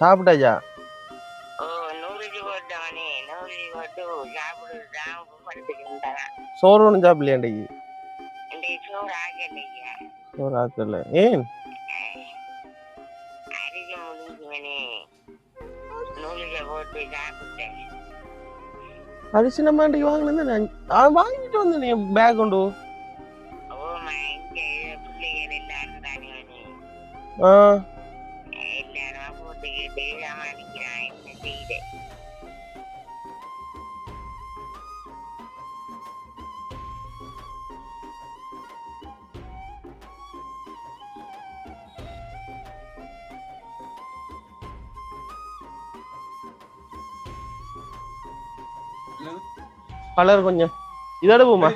சாப்பிட்டாச்சா? ஓ நூறுக்கு போட்டவனே நூறுக்கு போட்டு சாப்பிடுதான் படுத்துக்கிட்டான். சோறு ஒன்றும் சாப்பிடலையா இன்றைக்கு? இன்றைக்கு சோறு ஆக்கலையா? சோறு ஆக்கல. ஏன்? அரிசி முடிஞ்சுவனே நூறுக்கு போட்டு சாப்பிட்டேன். அரிசி நம்ம இன்றைக்கு வாங்கினது வாங்கிட்டு வந்தேன் என் பேக் கொண்டு. ஓமா இங்கே பிள்ளைகள் எல்லாரும் தானே எல்லாரும் போட்டுக்கிட்டு சமாளிக்கிறான். என்ன செய்யுது? கலர் கொஞ்சம் இதோட போமா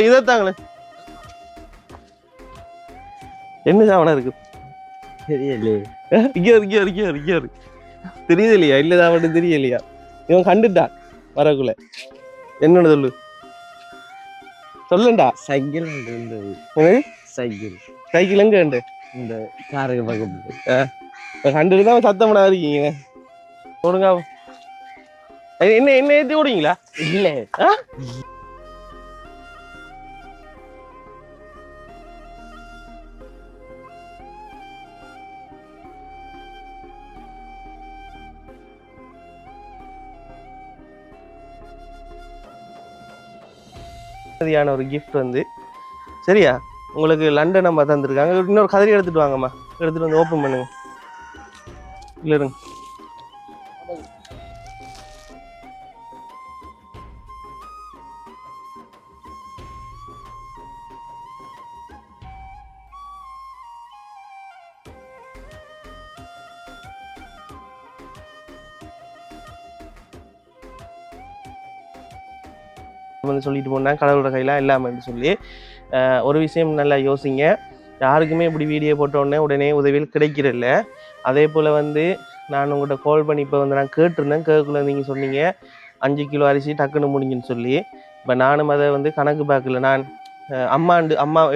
இதைத்தாங்களே. என்ன சாவனா இருக்கு தெரியலையே. தெரியுது இல்லையா? இல்லதா மட்டும் தெரியலையா? இவன் கண்டுட்டான் வரக்குள்ள. என்னன்னு சொல்லு சொல்லுண்டா. சைக்கிள் சைக்கிள் சைக்கிள் எங்க கண்டு? இந்த காருக்கு பக்கத்துல கண்டுதான் சத்தம் பண்ணா இருக்கீங்க. போடுங்க. என்ன என்ன ஏற்றி ஓடுவீங்களா? இல்ல ஒரு கிஃப்ட் வந்து சரியா உங்களுக்கு லண்டன் நம்ம தந்துருக்காங்க. இன்னொரு கதிரி எடுத்துட்டு வாங்கம்மா. எடுத்துட்டு வந்து ஓப்பன் பண்ணுங்க. இல்ல இருங்க. வந்து சொல்லிட்டு போனேன் கடவுளோட கையில் எல்லாமே சொல்லி ஒரு விஷயம் நல்லா யோசிங்க. யாருக்குமே இப்படி வீடியோ போட்ட உடனே உதவியில் கிடைக்கிறதில்ல. அதே போல் வந்து நான் உங்கள்கிட்ட கால் பண்ணி இப்போ வந்து நான் கேட்டிருந்தேன். கேட்கல நீங்கள் சொன்னீங்க 5 கிலோ அரிசி டக்குன்னு முடிஞ்சுன்னு சொல்லி. இப்போ நானும் அதை வந்து கணக்கு பார்க்கல. நான் அம்மா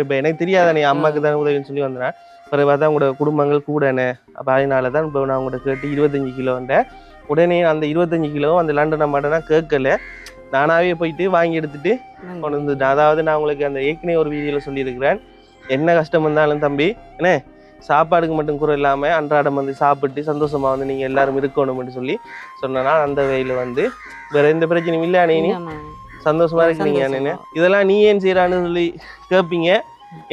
இப்போ எனக்கு தெரியாதானே அம்மாவுக்கு தானே உதவின்னு சொல்லி வந்தேன். பிறகு பார்த்தா உங்களோட குடும்பங்கள் கூடனே. அப்போ அதனால தான் இப்போ நான் உங்கள்கிட்ட கேட்டு 25 கிலோன்றேன். உடனே அந்த 25 கிலோ அந்த லண்டன் அம்மாட்ட நான் கேட்கல. நானாவே போயிட்டு வாங்கி எடுத்துட்டு கொண்டு வந்துட்டேன். அதாவது நான் உங்களுக்கு அந்த ஏற்கனவே ஒரு வீடியோவில் சொல்லியிருக்கிறேன். என்ன கஷ்டம் இருந்தாலும் தம்பி என்ன சாப்பாடுக்கு மட்டும் கூட இல்லாமல் அன்றாடம் வந்து சாப்பிட்டு சந்தோஷமாக வந்து நீங்கள் எல்லாரும் இருக்கணும்னு சொல்லி சொன்னா அந்த வகையில் வந்து வேற எந்த பிரச்சனையும் இல்லை. நீ சந்தோஷமா இருக்கீங்க அண்ணே. இதெல்லாம் நீ ஏன் செய்யறான்னு சொல்லி கேட்பீங்க.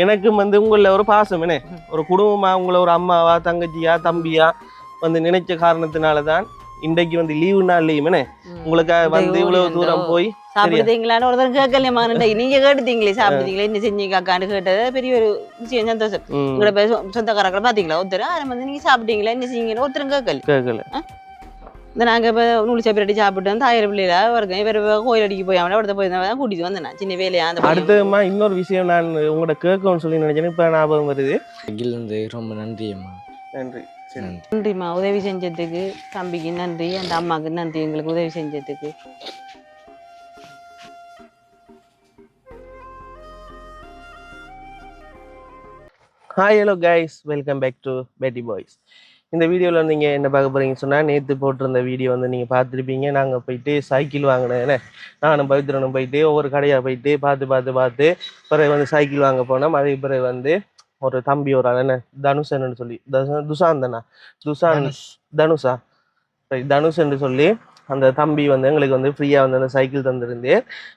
எனக்கும் வந்து உங்களில் ஒரு பாசம் என்ன ஒரு குடும்பமா உங்களை ஒரு அம்மாவா தங்கச்சியா தம்பியா வந்து நினைச்ச காரணத்தினால தான் இன்றைக்கு வந்து லீவு நாள்லயுமே உங்களுக்கு வந்து இவ்வளவு தூரம் போய் சாப்பிடுறீங்களான்னு ஒருத்தர் கேட்கலையம்மா. நீங்க கேட்டுட்டீங்களே சாப்பிடுறீங்களே என்ன செஞ்சீங்க அக்கான்னு கேட்டது பெரிய ஒரு விஷயம். சந்தோஷம். உங்களோட சொந்தக்காரர்களை பாத்தீங்களா ஒருத்தர் வந்து நீங்க சாப்பிட்டீங்களா என்ன செஞ்சீங்கன்னு ஒருத்தரும் கேட்கல. இந்த நாங்க இப்ப நூல் சாப்பிட்டு சாப்பிட்டு வந்து 1000 பிள்ளைல இருக்கேன். இவர் கோயில் அடிக்க போய் அவனை போய் கூட்டிட்டு வந்தேன் நான் சின்ன வேலையா. அந்த அடுத்தமா இன்னொரு விஷயம் நான் உங்களோட கேட்கணும்னு சொல்லி நினைச்சேன். இப்ப ஞாபகம் வருது. ரொம்ப நன்றி அம்மா. நன்றி நன்றிம்மா உதவி செஞ்சதுக்கு. தம்பிக்கு நன்றி, அந்த அம்மாவுக்கு நன்றி எங்களுக்கு உதவி செஞ்சதுக்கு. Hi hello guys, welcome back to batty boys. இந்த வீடியோவில் நீங்கள் என்ன பார்க்க போகிறீங்கன்னு சொன்னால் நேற்று போட்டிருந்த வீடியோ வந்து நீங்கள் பார்த்துருப்பீங்க. நாங்கள் போயிட்டு சைக்கிள் வாங்கினேன். நானும் பவித்ரனும் போயிட்டு ஒவ்வொரு கடையாக போயிட்டு பார்த்து பிறகு வந்து சைக்கிள் வாங்க போனோம். அதே பிறகு வந்து ஒரு தம்பி ஒரு அண்ணன் தனுஷன்னு சொல்லி தனுஷ் என்று சொல்லி அந்த தம்பி வந்து எங்களுக்கு வந்து ஃப்ரீயாக வந்து அந்த சைக்கிள் தந்திருந்து.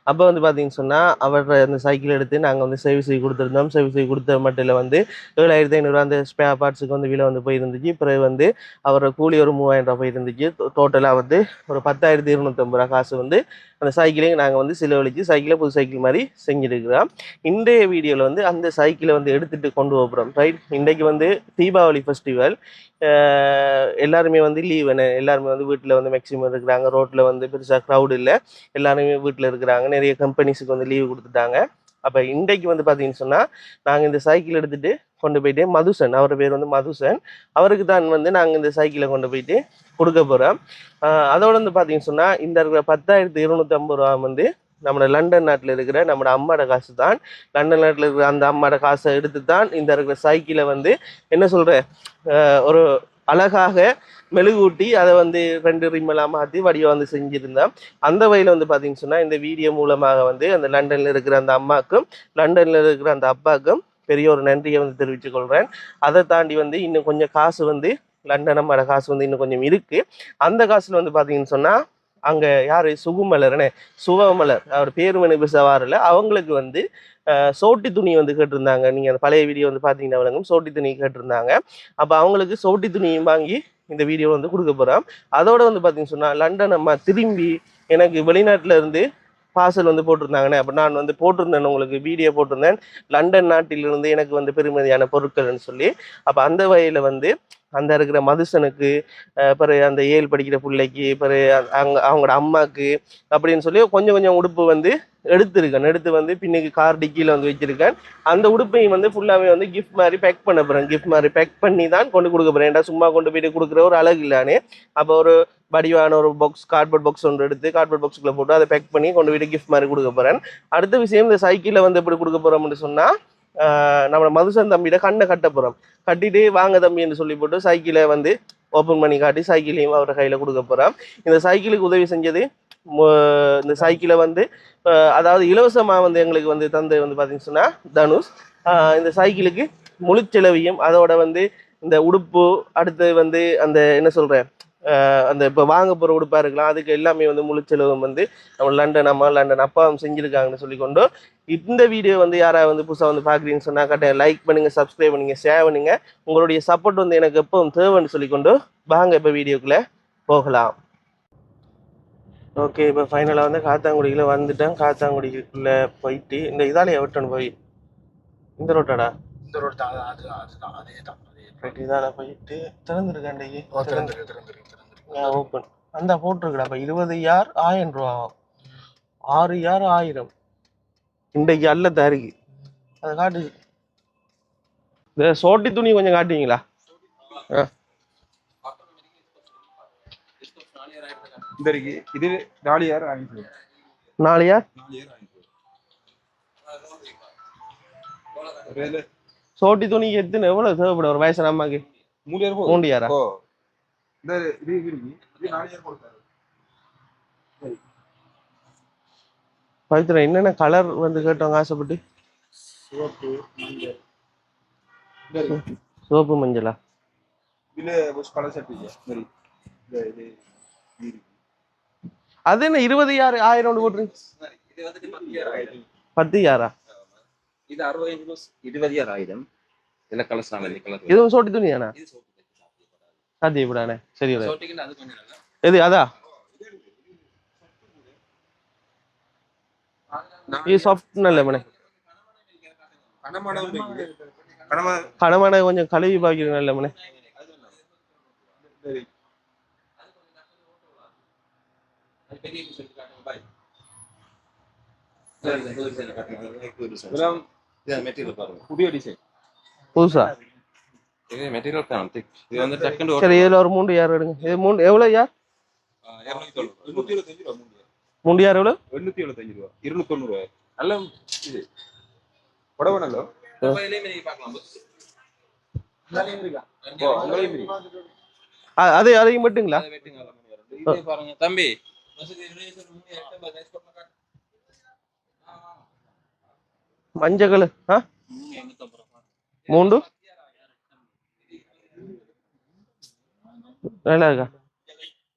அப்போ வந்து பார்த்தீங்கன்னு சொன்னால் அவரை அந்த சைக்கிள் எடுத்து நாங்கள் வந்து சர்வீஸ் கொடுத்துருந்தோம். சர்வீஸ் கொடுத்த மட்டும் வந்து 7500 அந்த ஸ்பேர் பார்ட்ஸுக்கு வந்து விலை வந்து போயிருந்துச்சு. பிறகு வந்து அவரோட கூலி ஒரு 3000 ரூபா போயிருந்துச்சு. டோட்டலாக வந்து ஒரு 10,250 ரூபா காசு வந்து அந்த சைக்கிளையும் நாங்கள் வந்து செலவழித்து சைக்கிளை புது சைக்கிள் மாதிரி செஞ்சுருக்கிறோம். இன்றைய வீடியோவில் வந்து அந்த சைக்கிளை வந்து எடுத்துகிட்டு கொண்டு போகிறோம். ரைட், இன்றைக்கு வந்து தீபாவளி ஃபெஸ்டிவல். எல்லாருமே வந்து லீவ் எல்லாருமே வந்து வீட்டில் வந்து மேக்ஸிமம் இருக்கிறாங்க. ரோட்டில் வந்து பெருசாக க்ரௌடு இல்லை, எல்லாருமே வீட்டில் இருக்கிறாங்க. நிறைய கம்பெனிஸுக்கு வந்து லீவு கொடுத்துட்டாங்க. அப்போ இன்றைக்கு வந்து பார்த்தீங்கன்னு சொன்னால் நாங்கள் இந்த சைக்கிள் எடுத்துகிட்டு கொண்டு போயிட்டு மதுசன், அவர் பேர் வந்து மதுசன், அவருக்கு தான் வந்து நாங்கள் இந்த சைக்கிளை கொண்டு போயிட்டு கொடுக்க போகிறோம். அதோட வந்து பார்த்தீங்கன்னு சொன்னால் இந்த இருக்கிற 10,250 ரூபா வந்து நம்ம லண்டன் நாட்டில் இருக்கிற நம்மளோட அம்மாவோட காசு தான். லண்டன் நாட்டில் இருக்கிற அந்த அம்மாவோட காசை எடுத்து தான் இந்த இருக்கிற சைக்கிளை வந்து என்ன சொல்கிற ஒரு அழகாக மெழுகூட்டி அதை வந்து 2 ரிம்மெல்லாம் மாற்றி வடிவம் வந்து செஞ்சுருந்தேன். அந்த வகையில் வந்து பார்த்தீங்கன்னு சொன்னால் இந்த வீடியோ மூலமாக வந்து அந்த லண்டனில் இருக்கிற அந்த அம்மாவுக்கும் லண்டனில் இருக்கிற அந்த அப்பாவுக்கும் பெரிய ஒரு நன்றியை வந்து தெரிவித்துக் கொள்கிறேன். அதை தாண்டி வந்து இன்னும் கொஞ்சம் காசு வந்து லண்டன் அம்மாவோட காசு வந்து இன்னும் கொஞ்சம் இருக்குது. அந்த காசில் வந்து பார்த்தீங்கன்னு சொன்னால் அங்கே யார் சுகுமலர்னே சுகமலர் அவர் பேர் எனக்கு சவாரில் அவங்களுக்கு வந்து சோட்டி துணி வந்து கேட்டிருந்தாங்க. நீங்கள் அந்த பழைய வீடியோ வந்து பார்த்தீங்கன்னா விளங்கும். சோட்டி துணி கேட்டிருந்தாங்க. அப்போ அவங்களுக்கு சோட்டி துணியும் வாங்கி இந்த வீடியோ வந்து கொடுக்க போகிறோம். அதோட வந்து பார்த்தீங்கன்னு சொன்னால் லண்டன் அம்மா திரும்பி எனக்கு வெளிநாட்டில் இருந்து பார்சல் வந்து போட்டிருந்தாங்கண்ணே. அப்போ நான் வந்து போட்டிருந்தேன், உங்களுக்கு வீடியோ போட்டிருந்தேன், லண்டன் நாட்டிலிருந்து எனக்கு வந்து பெருமதியான பொருட்கள்னு சொல்லி. அப்போ அந்த வகையில் வந்து அந்த இருக்கிற மதுசனுக்கு பிறகு அந்த 7 படிக்கிற பிள்ளைக்கு பிறகு அவங்களோட அம்மாவுக்கு அப்படின்னு சொல்லி கொஞ்சம் கொஞ்சம் உடுப்பு வந்து எடுத்திருக்கேன். எடுத்து வந்து பின்னுக்கு கார் டிக்கியில் வந்து வச்சிருக்கேன். அந்த உடுப்பையும் வந்து ஃபுல்லாகவே வந்து கிஃப்ட் மாதிரி பேக் பண்ண போகிறேன். கிஃப்ட் மாதிரி பேக் பண்ணி தான் கொண்டு கொடுக்க போகிறேன். ஏன்டா சும்மா கொண்டு போயிட்டு கொடுக்குற ஒரு அழகு இல்லானே. அப்போ ஒரு வடிவான ஒரு பாக்ஸ் கார்ட்போர்ட் பாக்ஸ் ஒன்று எடுத்து கார்ட்போர்ட் பாக்ஸுக்குள்ளே போட்டு அதை பேக் பண்ணி கொண்டு போயிட்டு கிஃப்ட் மாதிரி கொடுக்க போகிறேன். அடுத்த விஷயம் இந்த சைக்கிளில் வந்து எப்படி கொடுக்க போகிறோம்னு சொன்னால் நம்ம மதுசன் தம்பியிட கண்ணை கட்ட போகிறோம். கட்டிட்டு வாங்க தம்பின்னு சொல்லி போட்டு சைக்கிளை வந்து ஓப்பன் பண்ணி காட்டி சைக்கிளையும் அவரை கையில் கொடுக்க போகிறோம். இந்த சைக்கிளுக்கு உதவி செஞ்சது இந்த சைக்கிளை வந்து அதாவது இலவசமாக வந்து எங்களுக்கு வந்து தந்தை வந்து பார்த்தீங்கன்னு சொன்னால் தனுஷ். இந்த சைக்கிளுக்கு முழு செலவையும் அதோட வந்து இந்த உடுப்பு அடுத்து வந்து அந்த என்ன சொல்கிறேன் அந்த இப்போ வாங்க போகிற உடுப்பாக இருக்கலாம் அதுக்கு எல்லாமே வந்து முழு செலவும் வந்து நம்ம லண்டன் அப்பாவும் செஞ்சுருக்காங்கன்னு சொல்லிக்கொண்டு இந்த வீடியோ வந்து யாராவது வந்து புதுசாக வந்து பார்க்குறீங்கன்னு சொன்னால் கரெக்டாக லைக் பண்ணுங்கள், சப்ஸ்கிரைப் பண்ணுங்கள், ஷேர் பண்ணுங்கள். உங்களுடைய சப்போர்ட் வந்து எனக்கு எப்பவும் தேவைன்னு சொல்லிக்கொண்டு வாங்க இப்போ வீடியோக்குள்ளே போகலாம். ஓகே, இப்போ ஃபைனலாக வந்து காத்தாங்குடியில் வந்துட்டேன். காத்தாங்குடிக்குள்ளே போயிட்டு இந்த இதாலேயே விட்டணும் போய் இந்த ரோட்டாடா இந்த ரோடு தான் அதுதான் அதே தான் ரைட் இதால் போயிட்டு திறந்துருக்காண்டையே திறந்துருக்கு ஓப்பன் அந்த போட்டிருக்கடா. இப்போ 20,000 ரூபா 6,000 இன்றைக்கு அல்ல தருக்கு அதை காட்டு. இந்த சோட்டி துணி கொஞ்சம் காட்டுவீங்களா? இந்த இருக்கு இது 4,000 4,000 சோட்டி துணிக்கு எத்தனை எவ்வளவு தேவைப்படும் ஒரு வயசு அம்மாக்கு? 3,000 இந்த இது இருக்கு இது 4,000 கொடுத்தாரு. பவித்ரா என்னென்ன கலர் வந்து கேட்டவங்க ஆசைப்பட்டு? சிவப்பு மஞ்சள் சிவப்பு மஞ்சளா? இதுல ஒரு கலர் செட் இருக்கு சரி இது அது என்ன 20,000 போட்டுருக்கு? இது வந்துட்டு 10,000 10,000 இது 65 plus 20,000 இதுல கலர்ஸ் நாலு கலர் இதுவும் சோட்டி துணியாண்ணா? இது சோப்பு சாத்தியப்படானே சரி சோட்டிக்கு அது கொஞ்சம் நல்லா எது அதா இது சாஃப்ட் நல்ல மனே கனமான கொஞ்சம் கழுவி பாக்கிறேன் நல்ல மனே. புதிய டிசைன் புதுசா இது மெட்டீரியல் தான் இது வந்து டக்குன்னு சரி இதுல ஒரு 3,000 எடுங்க. இது 3 எவ்வளவு யார்? 275 ரூபாய் 3,000 எவ்வளவு? 875 ரூபாய் 290 ரூபாய் நல்ல இது புடவை நல்ல மொபைலே நீங்க பார்க்கலாம் அது அதையும் மட்டுங்களா? இது பாருங்க தம்பி மஞ்சள் கலர் 3 நல்லா இருக்கா?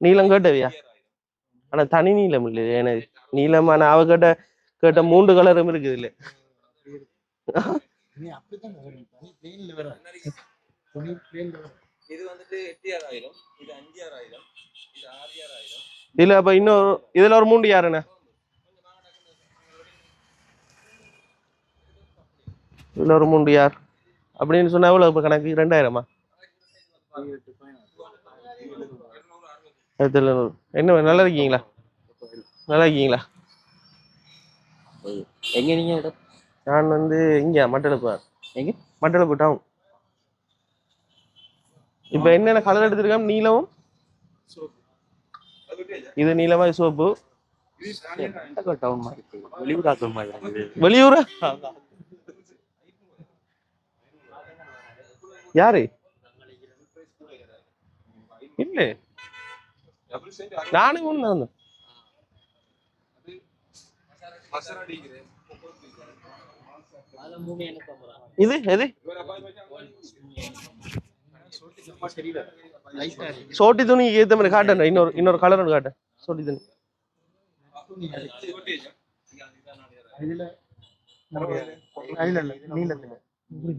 நீளம் கேட்டவியா? ஆனா தனி நீளம் இல்லையா? எனக்கு நீளமான அவ கேட்ட 3 கலரும் இருக்குது இல்ல. இது வந்துட்டு 8,000 இது 5,000 இது 6,000 இல்ல அப்ப இன்னொரு இதுல ஒரு 3,000 இதுல ஒரு 3,000 அப்படின்னு சொன்னா எவ்வளவு இப்ப கணக்கு? 2,000 என்ன நல்லா இருக்கீங்களா? நல்லா இருக்கீங்களா? எங்க நீங்க இடம்? நான் வந்து இங்க மட்டளப்பு. எங்க? மட்டளப்பு டவுன். இப்ப என்னென்ன கலர் எடுத்திருக்கோம்? நீலமும் இது நீலமா சிவப்பு டவுன் மாதிரி வெளியூராக்கள் மாதிரி இருக்குது. வெளியூரா யாரு இல்ல நானும் ஒண்ணு வந்தேன். இது எது சோட்டி துணிக்கு ஏத்த மாதிரி காட்டுறேன். இன்னொரு கலர் ஒன்று காட்டேன். சோட்டி துணி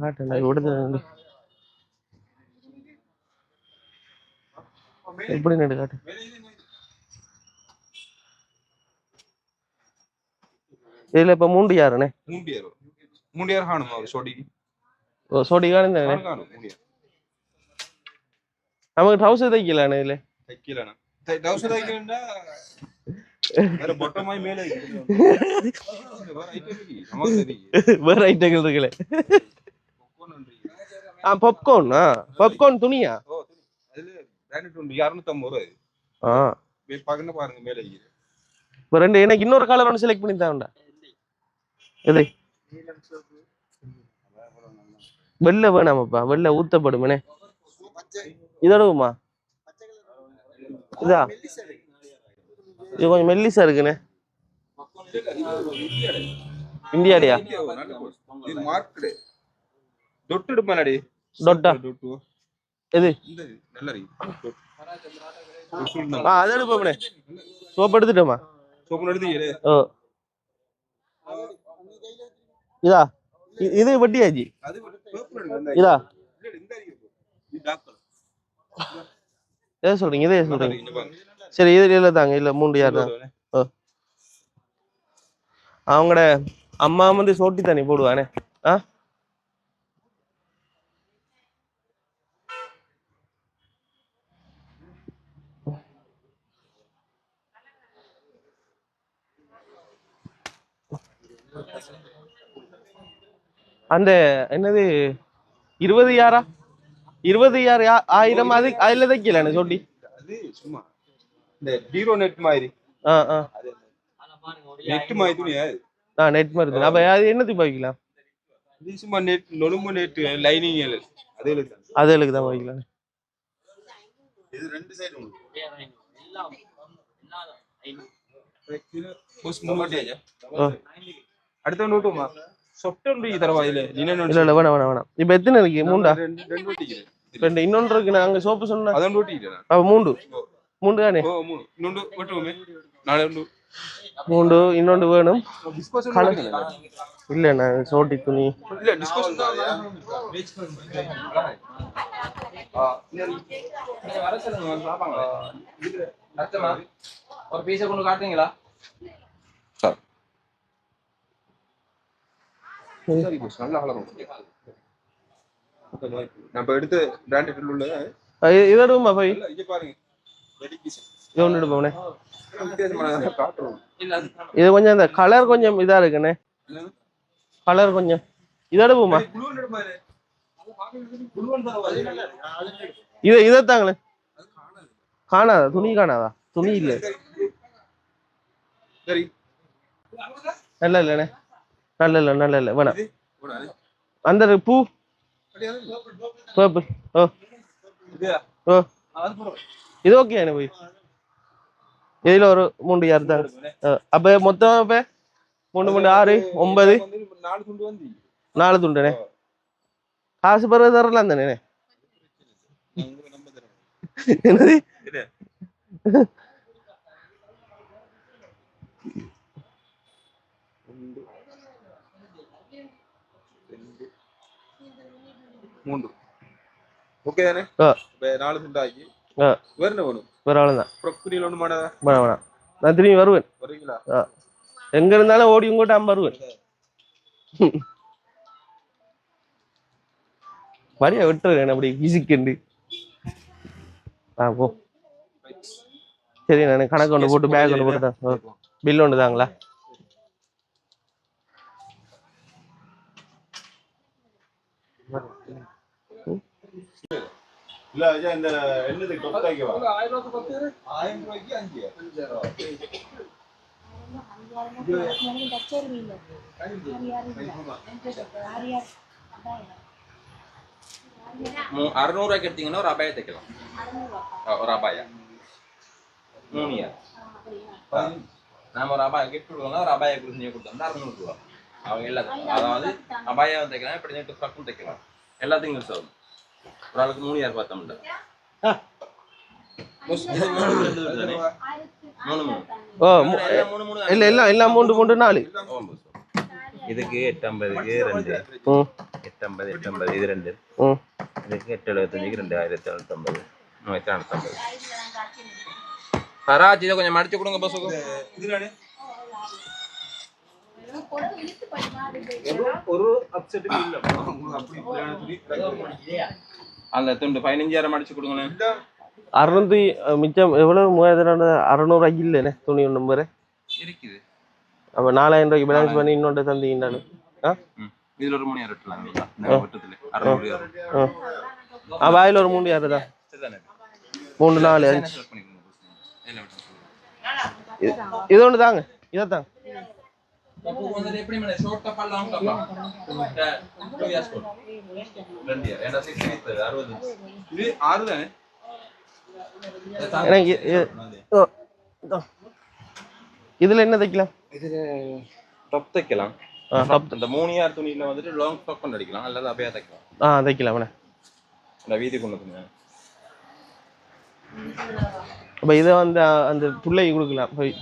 காட்டுறேன். எப்படி நடு காட்டு. இதுல இப்ப மூண்டு யாருண்ணே? மூண்டியார் காணுமா ஒரு சோடிக்கு? ஓ சோடி காணும். நமக்கு ட்ரவுசர் தைக்கலாண்ணே. இதுல தைக்கலண்ணா ட்ரவுசர் தைக்கலன்னா வேற பொட்டமாய் மேலே வேற ஐட்டங்கள் இருக்குல்ல. பாப்கார்ன். பாப்கார்ன் துணியா? அதுல 250 பாருங்க மேலே. இப்ப ரெண்டு எனக்கு இன்னொரு கலர் ஒன்று செலக்ட் பண்ணி தான்டா. எது வெள்ளை வேணாமப்பா, வெள்ளை ஊத்தப்படுமே. இதோடுமா இதா இது கொஞ்சம் மெல்லிசா இருக்குண்ணே. இந்தியாடியா? டொட்டா எது? அது எடுப்போம்ண்ணே. சோப்பு எடுத்துட்டோமா? ஓ இதா இது வட்டியாச்சு. இதா எதை சொல்றீங்க? இதே சொல்றீங்க? சரி இது இல்ல தாங்க. இல்ல மூண்டு யார் தான். அவங்களோட அம்மா வந்து சோட்டி தண்ணி போடுவானே. அந்த என்னது 20,000 20,000 அது அதுல தைக்கல சோட்டி. அது சும்மா இந்த ஹீரோ நெட் மாதிரி. நெட் மாதிரி துணியா? நெட் மாதிரி. அப்ப அது என்னத்துக்கு பாவிக்கலாம்? இது சும்மா நெட் நொலும்பு நெட் லைனிங் அதுகளுக்கு தான் பாவிக்கலாம். இது ரெண்டு சைடு அடுத்த நோட்டுமா சொப்டொன்று தரவா? இல்ல இல்ல வேணாம். இப்ப எத்தனை இருக்கு? மூண்டா? ரெண்டு. இன்னொன்று இருக்கு. நாங்க சோப்பு சொன்னா அதான் நோட்டிக்கிறேன். அப்ப மூண்டு தானே? மூண்டு. இன்னொன்று வேணும். இல்ல நான் சோட்டி துணி ஒரு பீஸை கொண்டு காட்டுறீங்களா? நம்ம எடுத்த பிராண்டட் உள்ள இதோடுமா போய் இங்க பாருங்க. இது ஒன்று எடுப்போம்ண்ணே. இது கொஞ்சம் இந்த கலர் கொஞ்சம் இதா இருக்குண்ணே. கலர் கொஞ்சம் இதோடுமா? இதைத்தாங்களே. காணாதா? துணி காணாதா? துணி இல்ல. நல்ல இல்லண்ணே. நல்ல இல்ல வேணாம். அந்த பூ பர்பிள். இது ஓகே போய் இதுல ஒரு மூண்டு யார் தான். அப்ப மொத்தம் இப்ப 3 3 6 9 4 துண்டுண்ணே. காசு பருவ தரலாம் தானே? என்னது? மூன்று ஓகே தானே? 4 துண்டாக்கி வேற என்ன வேணும்? வேற அவ்வளவுதான். ப்ரொக்குரியில் ஒண்ணு மாடாதா? வேணாம். நான் திரும்பி வருவேன். வருவீங்களா? எங்க இருந்தாலும் ஓடி உங்கள்கிட்ட வருவேன். வரியா விட்டுறேன் அப்படி பிசிக்கண்டு. போ சரி. நான் கணக்கு ஒன்று போட்டு பேக் ஒன்று போட்டு தான். பில் ஒன்று தாங்களா? இல்ல இந்த என்னது 1000 ரூபாய்க்கு 5. ₹600 எடுத்தீங்கன்னா ஒரு அபாயம் தைக்கலாம். ஒரு அபாயம் 3 இயர். நாம ஒரு அபாயம் கிஃப்ட் கொடுக்கணும், ஒரு அபாயம் கொடுத்து கொடுத்தோம்னா ₹600. அவங்க எல்லாத்துக்கும் அதாவது அபாயம் தைக்கலாம், இப்படி நேற்று ஃப்ரக்கும் தைக்கலாம், எல்லாத்தையும் யூஸ் ஆகும். ஒரு ஆளுக்கு 3 இயர் பார்த்தோம்ல. எல்லாம் 3 இதுக்கு 850க்கு 2 850 இது 2 இதுக்கு 875க்கு 2750 450. பராஜ் இதை கொஞ்சம் மடிச்சு கொடுங்க பஸ்ஸுக்கு. ஒரு அப்செட்டுக்கு இல்ல அப்படி அந்த துண்டு 15,000 மடிச்சு கொடுங்களேன். 600 மிச்சம் எவ்வளவு 3600 இல்லைண்ணே துணி நம்பரு இருக்குது. அப்போ 4000 ரூபாய்க்கு பேலன்ஸ் பண்ணி இன்னொன்று தந்தீங்கன்னாலும் இதுல ஒரு 3 இருக்கலாம். இந்த வட்டத்துல 600. வாயில் ஒரு 3 தான் 3 4 5 இது ஒன்று தாங்க இதைத்தாங்க. இதுல என்ன தைக்கலாம்? இதுல டாப் தைக்கலாம். இந்த 3 இயர் துணியில வந்துட்டு லாங் டாப் கொண்டு அடிக்கலாம், அல்லது அப்படியே தைக்கலாம். தைக்கலாம். இந்த வீதி கொண்டு வந்து அப்ப இதை வந்து அந்த பிள்ளைக்கு கொடுக்கலாம். போய்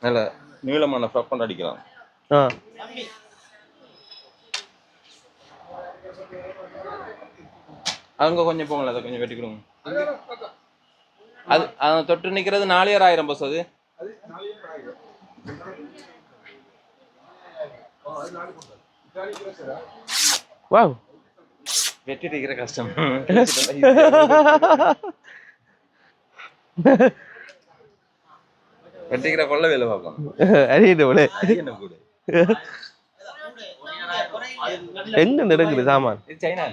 நல்ல நீளமான ஃப்ராக் கொண்டு அடிக்கலாம். அவங்க கொஞ்சம் போங்களா, அதை கொஞ்சம் வெட்டி கொடுங்க. அது தொட்டு நிக்கிறது 4000 பஸ். அது வாவ் வெட்டி இருக்கிற கஷ்டம். வெட்டிக்கிற கொள்ள வேலை பார்க்கணும். என்ன கூட எங்க நடக்குது சாமான்? சைனா